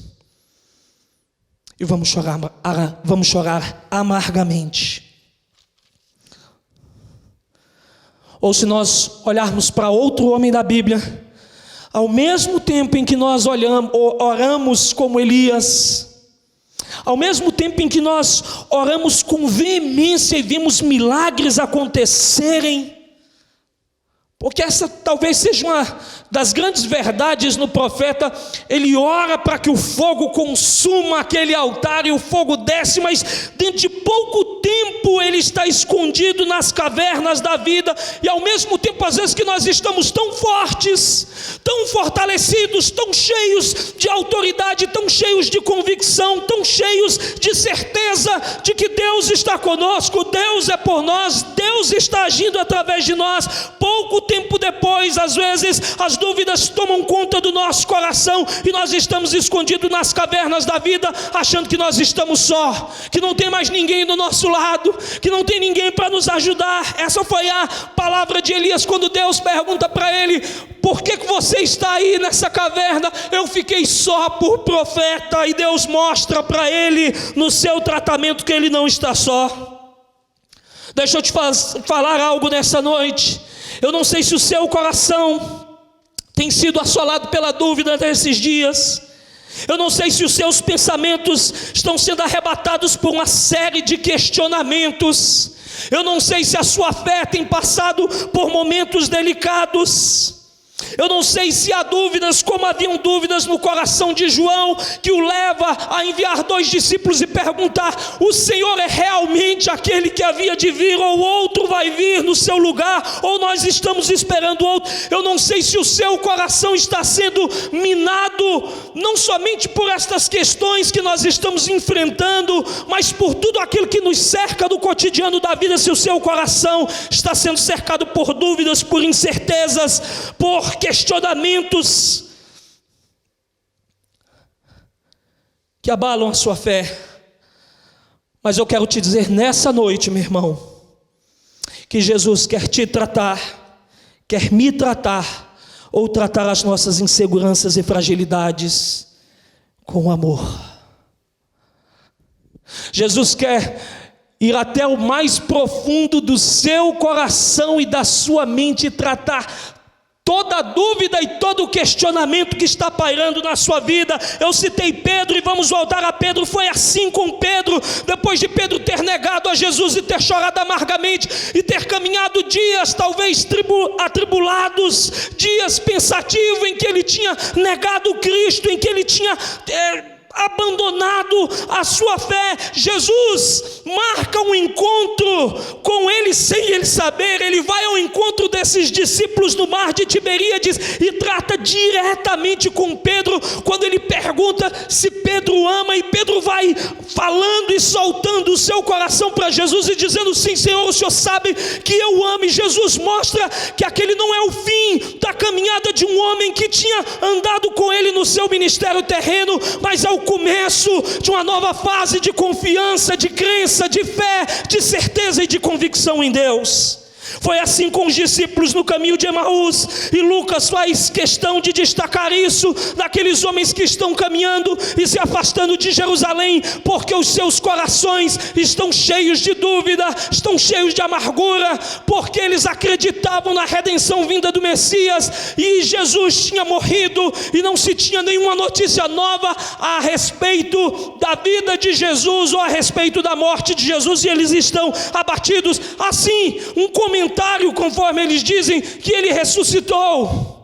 e vamos chorar amargamente. Ou se nós olharmos para outro homem da Bíblia, ao mesmo tempo em que nós oramos como Elias, ao mesmo tempo em que nós oramos com veemência e vimos milagres acontecerem, porque essa talvez seja uma das grandes verdades no profeta. Ele ora para que o fogo consuma aquele altar e o fogo desce, mas dentro de pouco tempo ele está escondido nas cavernas da vida. E ao mesmo tempo, às vezes, que nós estamos tão fortes, tão fortalecidos, tão cheios de autoridade, tão cheios de convicção, tão cheios de certeza de que Deus está conosco, Deus é por nós, Deus está agindo através de nós. Pouco tempo depois, às vezes, as dúvidas tomam conta do nosso coração e nós estamos escondidos nas cavernas da vida, achando que nós estamos só, que não tem mais ninguém do nosso lado, que não tem ninguém para nos ajudar. Essa foi a palavra de Elias quando Deus pergunta para ele: por que você está aí nessa caverna? Eu fiquei só por profeta. E Deus mostra para ele no seu tratamento que ele não está só. Deixa eu te falar algo nessa noite. Eu não sei se o seu coração tem sido assolado pela dúvida nesses dias. Eu não sei se os seus pensamentos estão sendo arrebatados por uma série de questionamentos. Eu não sei se a sua fé tem passado por momentos delicados. Eu não sei se há dúvidas, como haviam dúvidas no coração de João, que o leva a enviar 2 discípulos e perguntar: o Senhor é realmente aquele que havia de vir, ou outro vai vir no seu lugar, ou nós estamos esperando outro? Eu não sei se o seu coração está sendo minado, não somente por estas questões que nós estamos enfrentando, mas por tudo aquilo que nos cerca no cotidiano da vida. Se o seu coração está sendo cercado por dúvidas, por incertezas, por questionamentos que abalam a sua fé. Mas eu quero te dizer nessa noite, meu irmão, que Jesus quer te tratar, quer me tratar, ou tratar as nossas inseguranças e fragilidades com amor. Jesus quer ir até o mais profundo do seu coração e da sua mente e tratar toda dúvida e todo questionamento que está pairando na sua vida. Eu citei Pedro e vamos voltar a Pedro. Foi assim com Pedro, depois de Pedro ter negado a Jesus e ter chorado amargamente e ter caminhado dias talvez atribulados, dias pensativos em que ele tinha negado Cristo, em que ele tinha abandonado a sua fé. Jesus marca um encontro com ele sem ele saber. Ele vai ao encontro desses discípulos no mar de Tiberíades e trata diretamente com Pedro, quando ele pergunta se Pedro ama, e Pedro vai falando e soltando o seu coração para Jesus e dizendo: sim, Senhor, o Senhor sabe que eu amo. E Jesus mostra que aquele não é o fim da caminhada de um homem que tinha andado com ele no seu ministério terreno, mas é o começo de uma nova fase de confiança, de crença, de fé, de certeza e de convicção em Deus. Foi assim com os discípulos no caminho de Emaús, e Lucas faz questão de destacar isso, daqueles homens que estão caminhando e se afastando de Jerusalém, porque os seus corações estão cheios de dúvida, estão cheios de amargura, porque eles acreditavam na redenção vinda do Messias, e Jesus tinha morrido, e não se tinha nenhuma notícia nova a respeito da vida de Jesus, ou a respeito da morte de Jesus, e eles estão abatidos. Assim, um comentário, conforme eles dizem, que ele ressuscitou.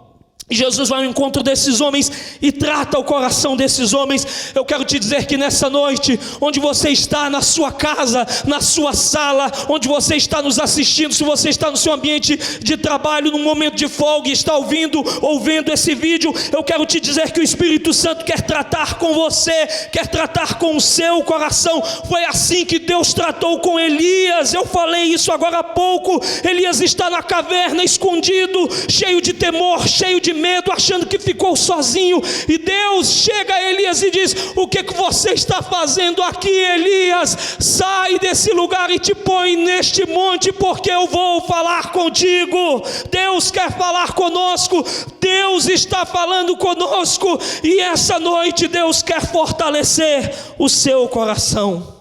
Jesus vai ao encontro desses homens e trata o coração desses homens. Eu quero te dizer que nessa noite, onde você está, na sua casa, na sua sala, onde você está nos assistindo, se você está no seu ambiente de trabalho, num momento de folga e está ouvindo esse vídeo, eu quero te dizer que o Espírito Santo quer tratar com você, quer tratar com o seu coração. Foi assim que Deus tratou com Elias. Eu falei isso agora há pouco. Elias está na caverna, escondido, cheio de temor, cheio de medo, achando que ficou sozinho, e Deus chega a Elias e diz: o que você está fazendo aqui, Elias? Sai desse lugar e te põe neste monte, porque eu vou falar contigo. Deus quer falar conosco, Deus está falando conosco, e essa noite Deus quer fortalecer o seu coração.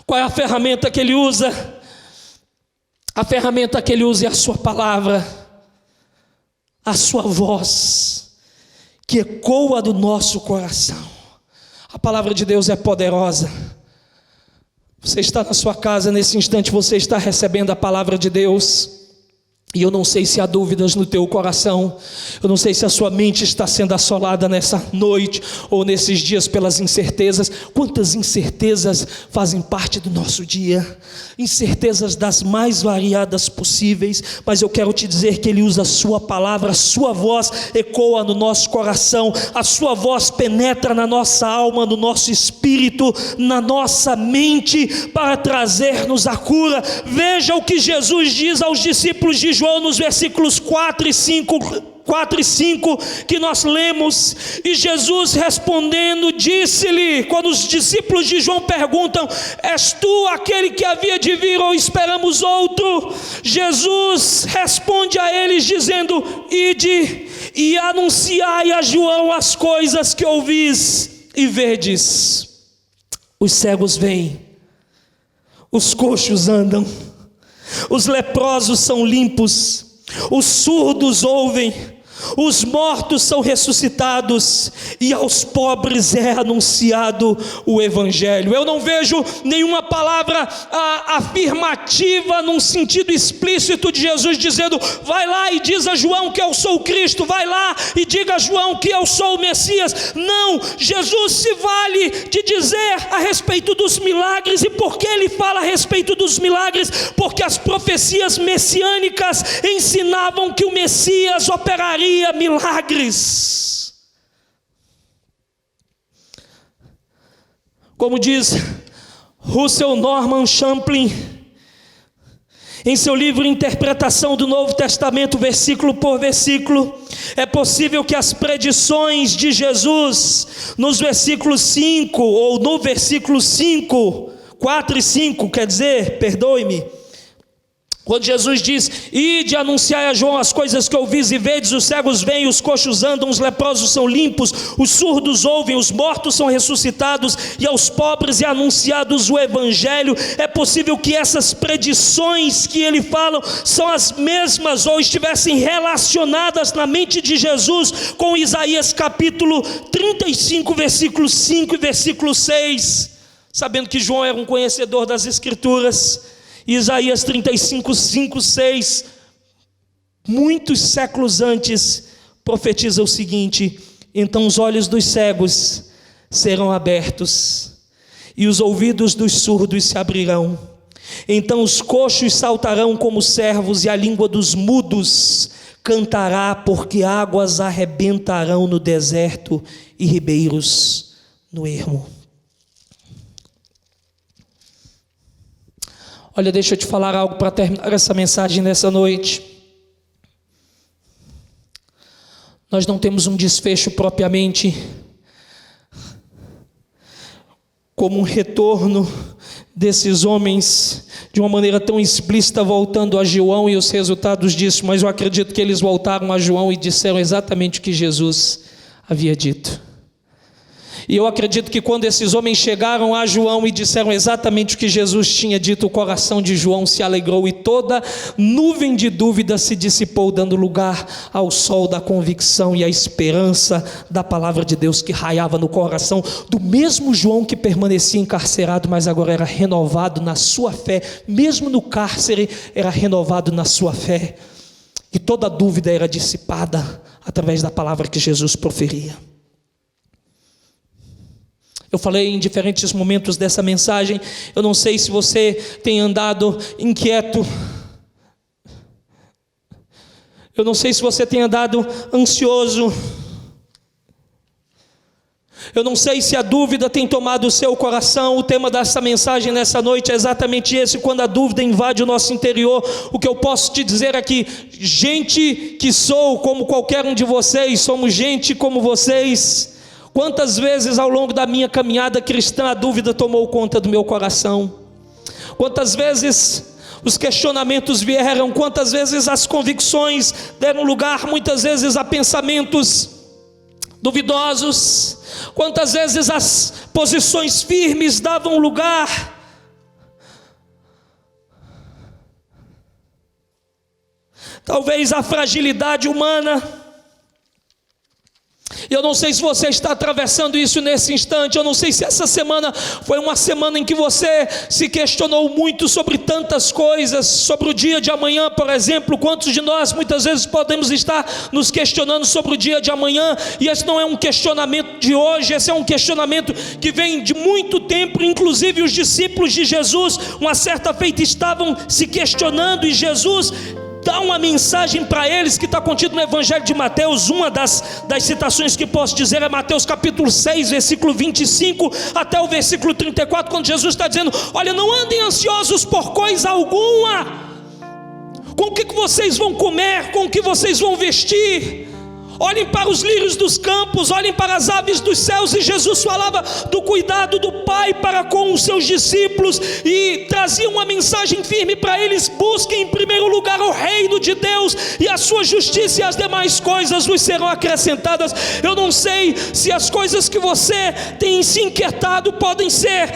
Qual é a ferramenta que ele usa? A ferramenta que ele usa é a sua palavra, a sua voz, que ecoa do nosso coração. A palavra de Deus é poderosa. Você está na sua casa, nesse instante você está recebendo a palavra de Deus, e eu não sei se há dúvidas no teu coração, eu não sei se a sua mente está sendo assolada nessa noite, ou nesses dias pelas incertezas. Quantas incertezas fazem parte do nosso dia, incertezas das mais variadas possíveis, mas eu quero te dizer que ele usa a sua palavra, a sua voz ecoa no nosso coração, a sua voz penetra na nossa alma, no nosso espírito, na nossa mente, para trazer-nos a cura. Veja o que Jesus diz aos discípulos de João nos versículos 4 e 5, que nós lemos. E Jesus respondendo disse-lhe, quando os discípulos de João perguntam: és tu aquele que havia de vir, ou esperamos outro? Jesus responde a eles dizendo: ide e anunciai a João as coisas que ouvis e vedes. Os cegos veem, os coxos andam, os leprosos são limpos, os surdos ouvem, os mortos são ressuscitados e aos pobres é anunciado o Evangelho. Eu não vejo nenhuma palavra afirmativa num sentido explícito de Jesus dizendo: vai lá e diz a João que eu sou o Cristo, vai lá e diga a João que eu sou o Messias. Não, Jesus se vale de dizer a respeito dos milagres. E por que ele fala a respeito dos milagres? Porque as profecias messiânicas ensinavam que o Messias operaria milagres. Como diz Russell Norman Champlin em seu livro Interpretação do Novo Testamento, versículo por versículo, é possível que as predições de Jesus nos versículos 5, ou no versículo 5, 4 e 5, quer dizer, perdoe-me, quando Jesus diz: ide anunciai a João as coisas que ouvis e vedes, os cegos veem, os coxos andam, os leprosos são limpos, os surdos ouvem, os mortos são ressuscitados, e aos pobres é anunciados o Evangelho. É possível que essas predições que ele fala são as mesmas, ou estivessem relacionadas na mente de Jesus com Isaías capítulo 35, versículo 5 e versículo 6, sabendo que João era um conhecedor das Escrituras. Isaías 35, 5, 6, muitos séculos antes, profetiza o seguinte: então os olhos dos cegos serão abertos, e os ouvidos dos surdos se abrirão, então os coxos saltarão como servos, e a língua dos mudos cantará, porque águas arrebentarão no deserto, e ribeiros no ermo. Olha, deixa eu te falar algo para terminar essa mensagem nessa noite. Nós não temos um desfecho propriamente como um retorno desses homens de uma maneira tão explícita, voltando a João e os resultados disso, mas eu acredito que eles voltaram a João e disseram exatamente o que Jesus havia dito. E eu acredito que quando esses homens chegaram a João e disseram exatamente o que Jesus tinha dito, o coração de João se alegrou e toda nuvem de dúvida se dissipou, dando lugar ao sol da convicção e à esperança da palavra de Deus que raiava no coração do mesmo João que permanecia encarcerado, mas agora era renovado na sua fé, mesmo no cárcere era renovado na sua fé, e toda dúvida era dissipada através da palavra que Jesus proferia. Eu falei em diferentes momentos dessa mensagem, eu não sei se você tem andado inquieto, eu não sei se você tem andado ansioso, eu não sei se a dúvida tem tomado o seu coração. O tema dessa mensagem nessa noite é exatamente esse: quando a dúvida invade o nosso interior. O que eu posso te dizer é que gente que sou como qualquer um de vocês, somos gente como vocês. Quantas vezes ao longo da minha caminhada cristã a dúvida tomou conta do meu coração? Quantas vezes os questionamentos vieram? Quantas vezes as convicções deram lugar muitas vezes a pensamentos duvidosos? Quantas vezes as posições firmes davam lugar talvez à fragilidade humana? Eu não sei se você está atravessando isso nesse instante. Eu não sei se essa semana foi uma semana em que você se questionou muito sobre tantas coisas, sobre o dia de amanhã, por exemplo. Quantos de nós muitas vezes podemos estar nos questionando sobre o dia de amanhã? E esse não é um questionamento de hoje, esse é um questionamento que vem de muito tempo. Inclusive os discípulos de Jesus, uma certa feita, estavam se questionando, e Jesus dá uma mensagem para eles que está contido no Evangelho de Mateus. Uma das citações que posso dizer é Mateus capítulo 6, versículo 25 até o versículo 34, quando Jesus está dizendo: olha, não andem ansiosos por coisa alguma, com o que vocês vão comer, com o que vocês vão vestir. Olhem para os lírios dos campos, olhem para as aves dos céus. E Jesus falava do cuidado do Pai para com os seus discípulos e trazia uma mensagem firme para eles: busquem em primeiro lugar o reino de Deus e a sua justiça, e as demais coisas vos serão acrescentadas. Eu não sei se as coisas que você tem se inquietado podem ser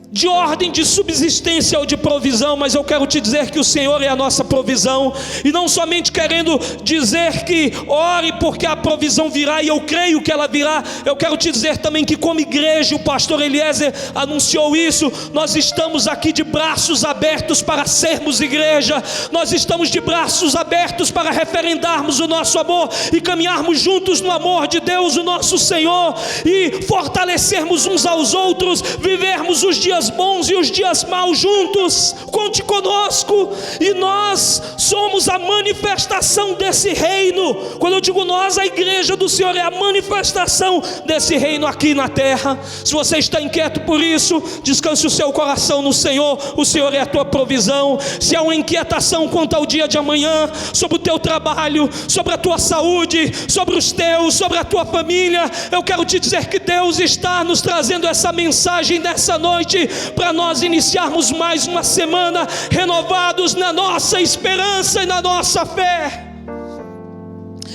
de ordem de subsistência ou de provisão, mas eu quero te dizer que o Senhor é a nossa provisão, e não somente querendo dizer que ore porque a provisão virá, e eu creio que ela virá. Eu quero te dizer também que, como igreja, o pastor Eliezer anunciou isso, nós estamos aqui de braços abertos para sermos igreja, nós estamos de braços abertos para referendarmos o nosso amor e caminharmos juntos no amor de Deus, o nosso Senhor, e fortalecermos uns aos outros, vivermos os dias bons e os dias maus juntos. Conte conosco, e nós somos a manifestação desse reino. Quando eu digo nós, a igreja do Senhor é a manifestação desse reino aqui na terra. Se você está inquieto por isso, descanse o seu coração no Senhor. O Senhor é a tua provisão. Se há uma inquietação quanto ao dia de amanhã, sobre o teu trabalho, sobre a tua saúde, sobre os teus, sobre a tua família, eu quero te dizer que Deus está nos trazendo essa mensagem nessa noite, para nós iniciarmos mais uma semana renovados na nossa esperança e na nossa fé,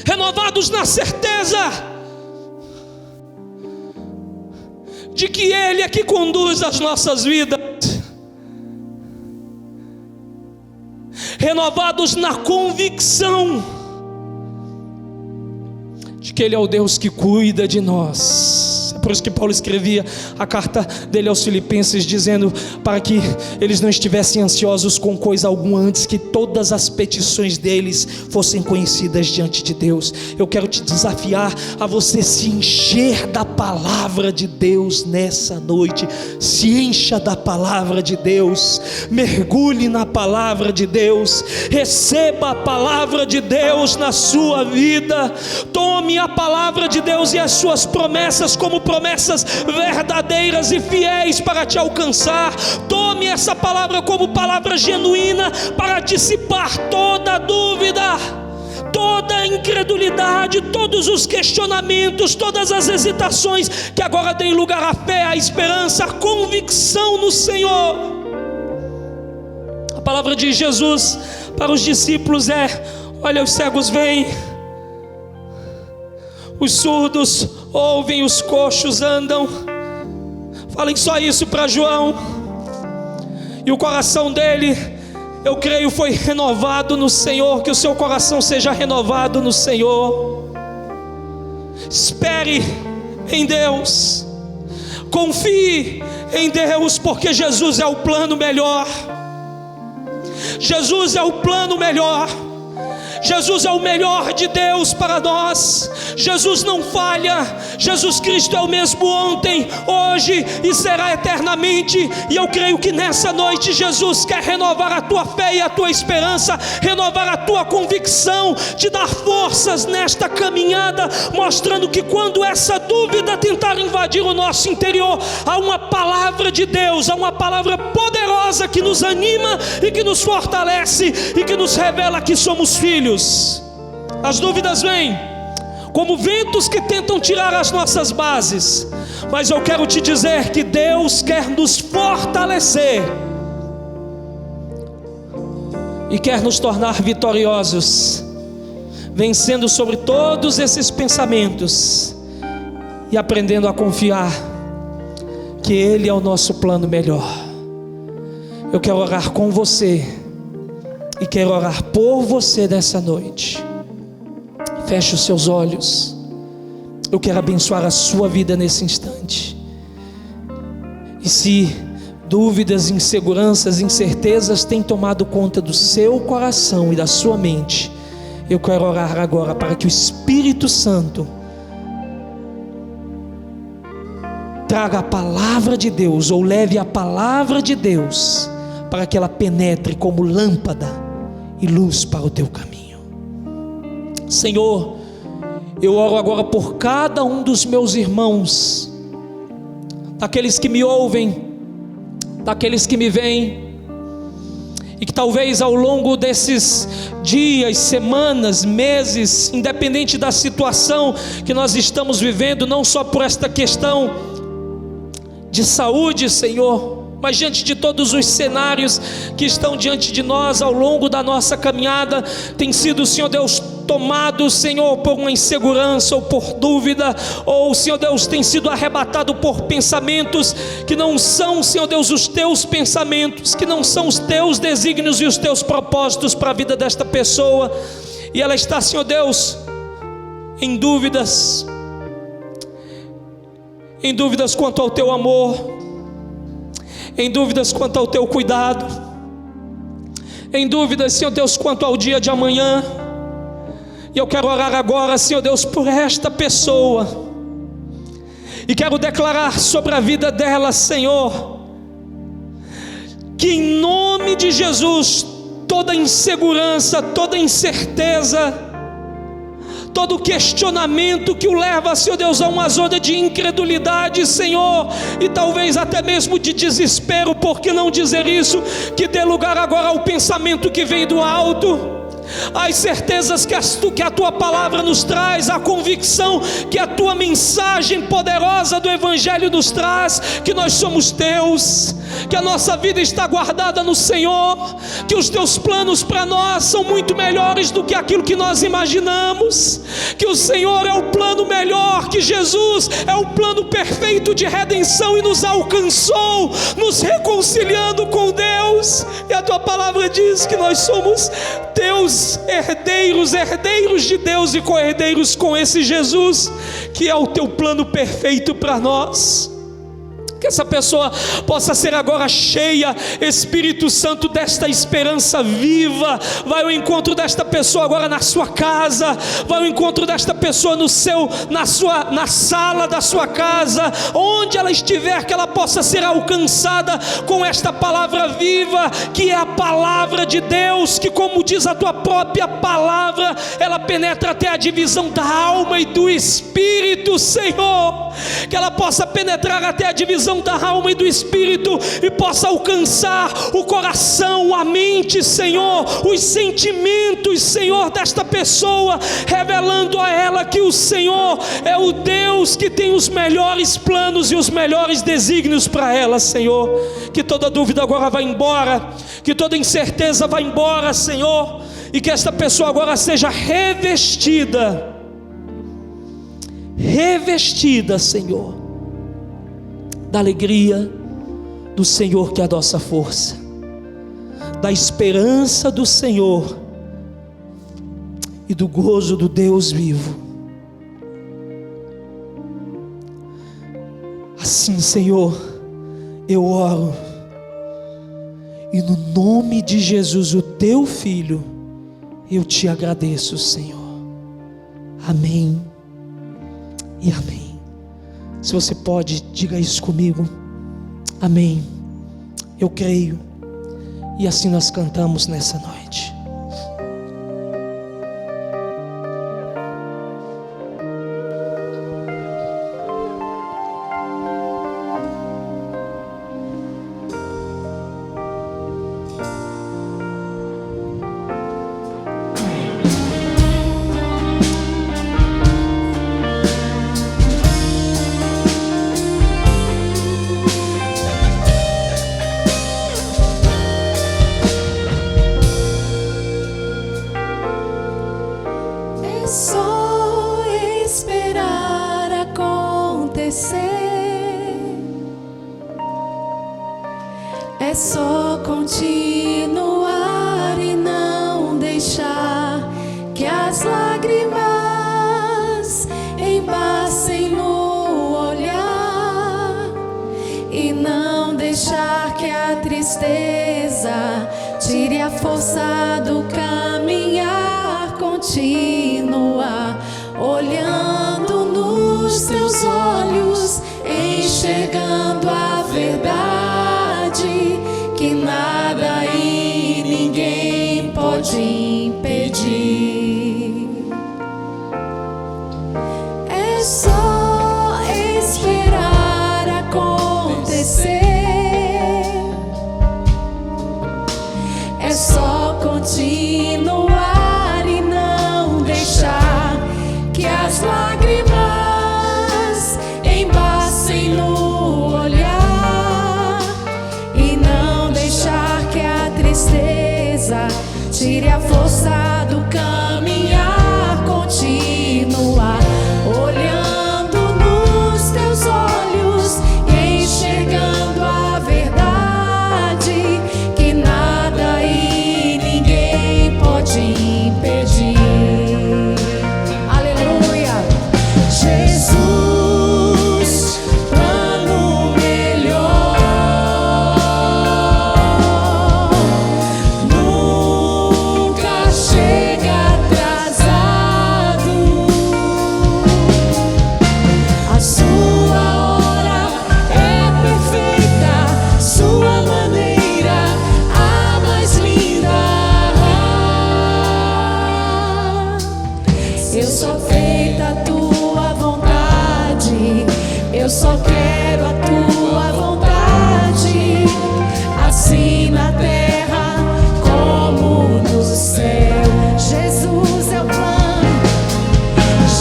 renovados na certeza de que Ele é que conduz as nossas vidas, renovados na convicção de que Ele é o Deus que cuida de nós. Por isso que Paulo escrevia a carta dele aos Filipenses, dizendo para que eles não estivessem ansiosos com coisa alguma, antes que todas as petições deles fossem conhecidas diante de Deus. Eu quero te desafiar a você se encher da palavra de Deus nessa noite. Se encha da palavra de Deus, mergulhe na palavra de Deus, receba a palavra de Deus na sua vida. Tome a palavra de Deus e as suas promessas como promessas verdadeiras e fiéis para te alcançar. Tome essa palavra como palavra genuína para dissipar toda dúvida, toda a incredulidade, todos os questionamentos, todas as hesitações, que agora deem lugar à fé, à esperança, à convicção no Senhor. A palavra de Jesus para os discípulos é: olha, os cegos veem, os surdos ouvem, os coxos andam. Falem só isso para João. E o coração dele, eu creio, foi renovado no Senhor. Que o seu coração seja renovado no Senhor. Espere em Deus, confie em Deus, porque Jesus é o plano melhor. Jesus é o plano melhor. Jesus é o melhor de Deus para nós. Jesus não falha. Jesus Cristo é o mesmo ontem, hoje e será eternamente. E eu creio que nessa noite Jesus quer renovar a tua fé e a tua esperança, renovar a tua convicção, te dar forças nesta caminhada, mostrando que quando essa dúvida tentar invadir o nosso interior, há uma palavra de Deus, há uma palavra poderosa que nos anima e que nos fortalece e que nos revela que somos filhos. As dúvidas vêm como ventos que tentam tirar as nossas bases, mas eu quero te dizer que Deus quer nos fortalecer e quer nos tornar vitoriosos, vencendo sobre todos esses pensamentos e aprendendo a confiar que Ele é o nosso plano melhor. Eu quero orar com você e quero orar por você nessa noite. Feche os seus olhos. Eu quero abençoar a sua vida nesse instante. E se dúvidas, inseguranças, incertezas têm tomado conta do seu coração e da sua mente, eu quero orar agora para que o Espírito Santo traga a palavra de Deus, ou leve a palavra de Deus, para que ela penetre como lâmpada e luz para o teu caminho. Senhor, eu oro agora por cada um dos meus irmãos, daqueles que me ouvem, daqueles que me veem, e que talvez ao longo desses dias, semanas, meses, independente da situação que nós estamos vivendo, não só por esta questão de saúde, Senhor, mas diante de todos os cenários que estão diante de nós ao longo da nossa caminhada, tem sido, Senhor Deus, tomado, Senhor, por uma insegurança ou por dúvida, ou, Senhor Deus, tem sido arrebatado por pensamentos que não são, Senhor Deus, os teus pensamentos, que não são os teus desígnios e os teus propósitos para a vida desta pessoa, e ela está, Senhor Deus, em dúvidas quanto ao teu amor, em dúvidas quanto ao teu cuidado, em dúvidas, Senhor Deus, quanto ao dia de amanhã. E eu quero orar agora, Senhor Deus, por esta pessoa, e quero declarar sobre a vida dela, Senhor, que em nome de Jesus, toda insegurança, toda incerteza, todo questionamento que o leva, Senhor Deus, a uma zona de incredulidade, Senhor, e talvez até mesmo de desespero, por que não dizer isso, que dê lugar agora ao pensamento que vem do alto, as certezas que a tua palavra nos traz, a convicção que a tua mensagem poderosa do Evangelho nos traz, que nós somos teus, que a nossa vida está guardada no Senhor, que os teus planos para nós são muito melhores do que aquilo que nós imaginamos, que o Senhor é o plano melhor, que Jesus é o plano perfeito de redenção e nos alcançou, nos reconciliando com Deus, e a tua palavra diz que nós somos teus herdeiros de Deus e co-herdeiros com esse Jesus, que é o teu plano perfeito para nós. Que essa pessoa possa ser agora cheia, Espírito Santo, desta esperança viva. Vai ao encontro desta pessoa agora na sua casa, vai ao encontro desta pessoa na sala da sua casa, onde ela estiver, que ela possa ser alcançada com esta palavra viva, que é a palavra de Deus, que, como diz a tua própria palavra, ela penetra até a divisão da alma e do espírito, Senhor, que ela possa penetrar até a divisão da alma e do espírito, e possa alcançar o coração, a mente, Senhor, os sentimentos, Senhor, desta pessoa, revelando a ela que o Senhor é o Deus que tem os melhores planos e os melhores desígnios para ela, Senhor. Que toda dúvida agora vai embora, que toda incerteza vai embora, Senhor, e que esta pessoa agora seja revestida, Senhor, da alegria do Senhor, que é a nossa força, da esperança do Senhor e do gozo do Deus vivo. Assim, Senhor, eu oro, e no nome de Jesus, o teu Filho, eu te agradeço, Senhor. Amém e amém. Se você pode, diga isso comigo. Amém. Eu creio. E assim nós cantamos nessa noite. Só esperar acontecer, é só continuar e não deixar que as lágrimas embacem no olhar, e não deixar que a tristeza tire a força do caminhar. Continua olhando nos teus olhos, enxergando a verdade, que nada e ninguém pode impedir. É só esperar acontecer, é só continuar que as lágrimas embacem no olhar, Eu só quero a tua vontade, assim na terra como no céu. Jesus é o plano,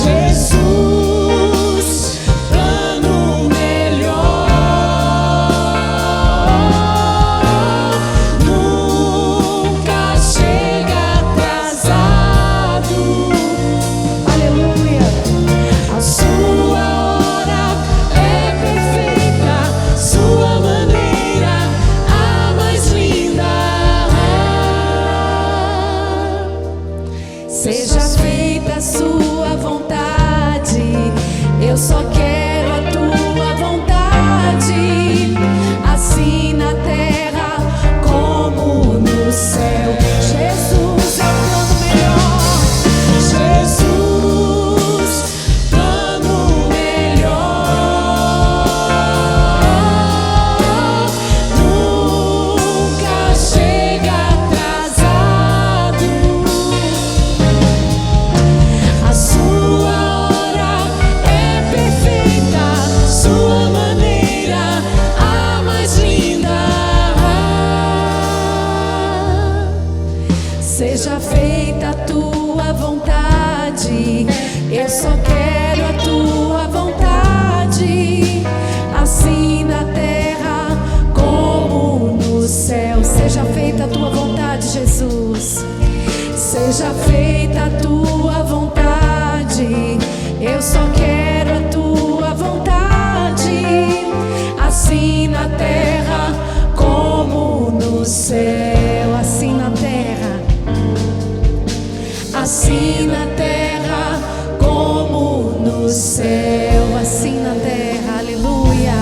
Jesus, plano melhor. Nunca chega atrasado. Aleluia. A sua hora é perfeita, sua maneira a mais linda. Seja feita a sua vontade, eu só quero a tua vontade, assim na terra como no céu. Jesus é o plano melhor, Jesus, plano melhor. Nunca chega atrasado. A sua hora é perfeita, sua maneira a mais linda. Seja feita a tua vontade, eu só quero a tua vontade, assim na terra como no céu. Seja feita a tua vontade, Jesus. Seja feita a tua vontade, eu só quero a tua vontade, assim na terra como no céu. Assim na terra, assim na terra como no céu. Assim na terra, aleluia.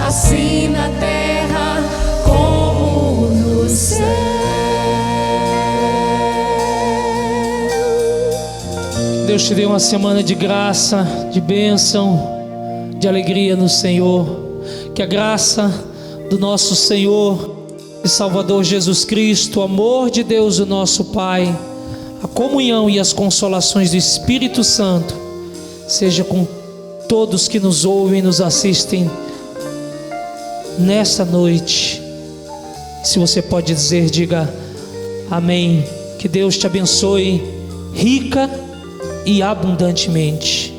Assim na terra como no céu. Deus te dê uma semana de graça, de bênção, de alegria no Senhor. Que a graça do nosso Senhor e Salvador Jesus Cristo, o amor de Deus, o nosso Pai, a comunhão e as consolações do Espírito Santo seja com todos que nos ouvem e nos assistem nesta noite. Se você pode dizer, diga amém. Que Deus te abençoe rica e abundantemente.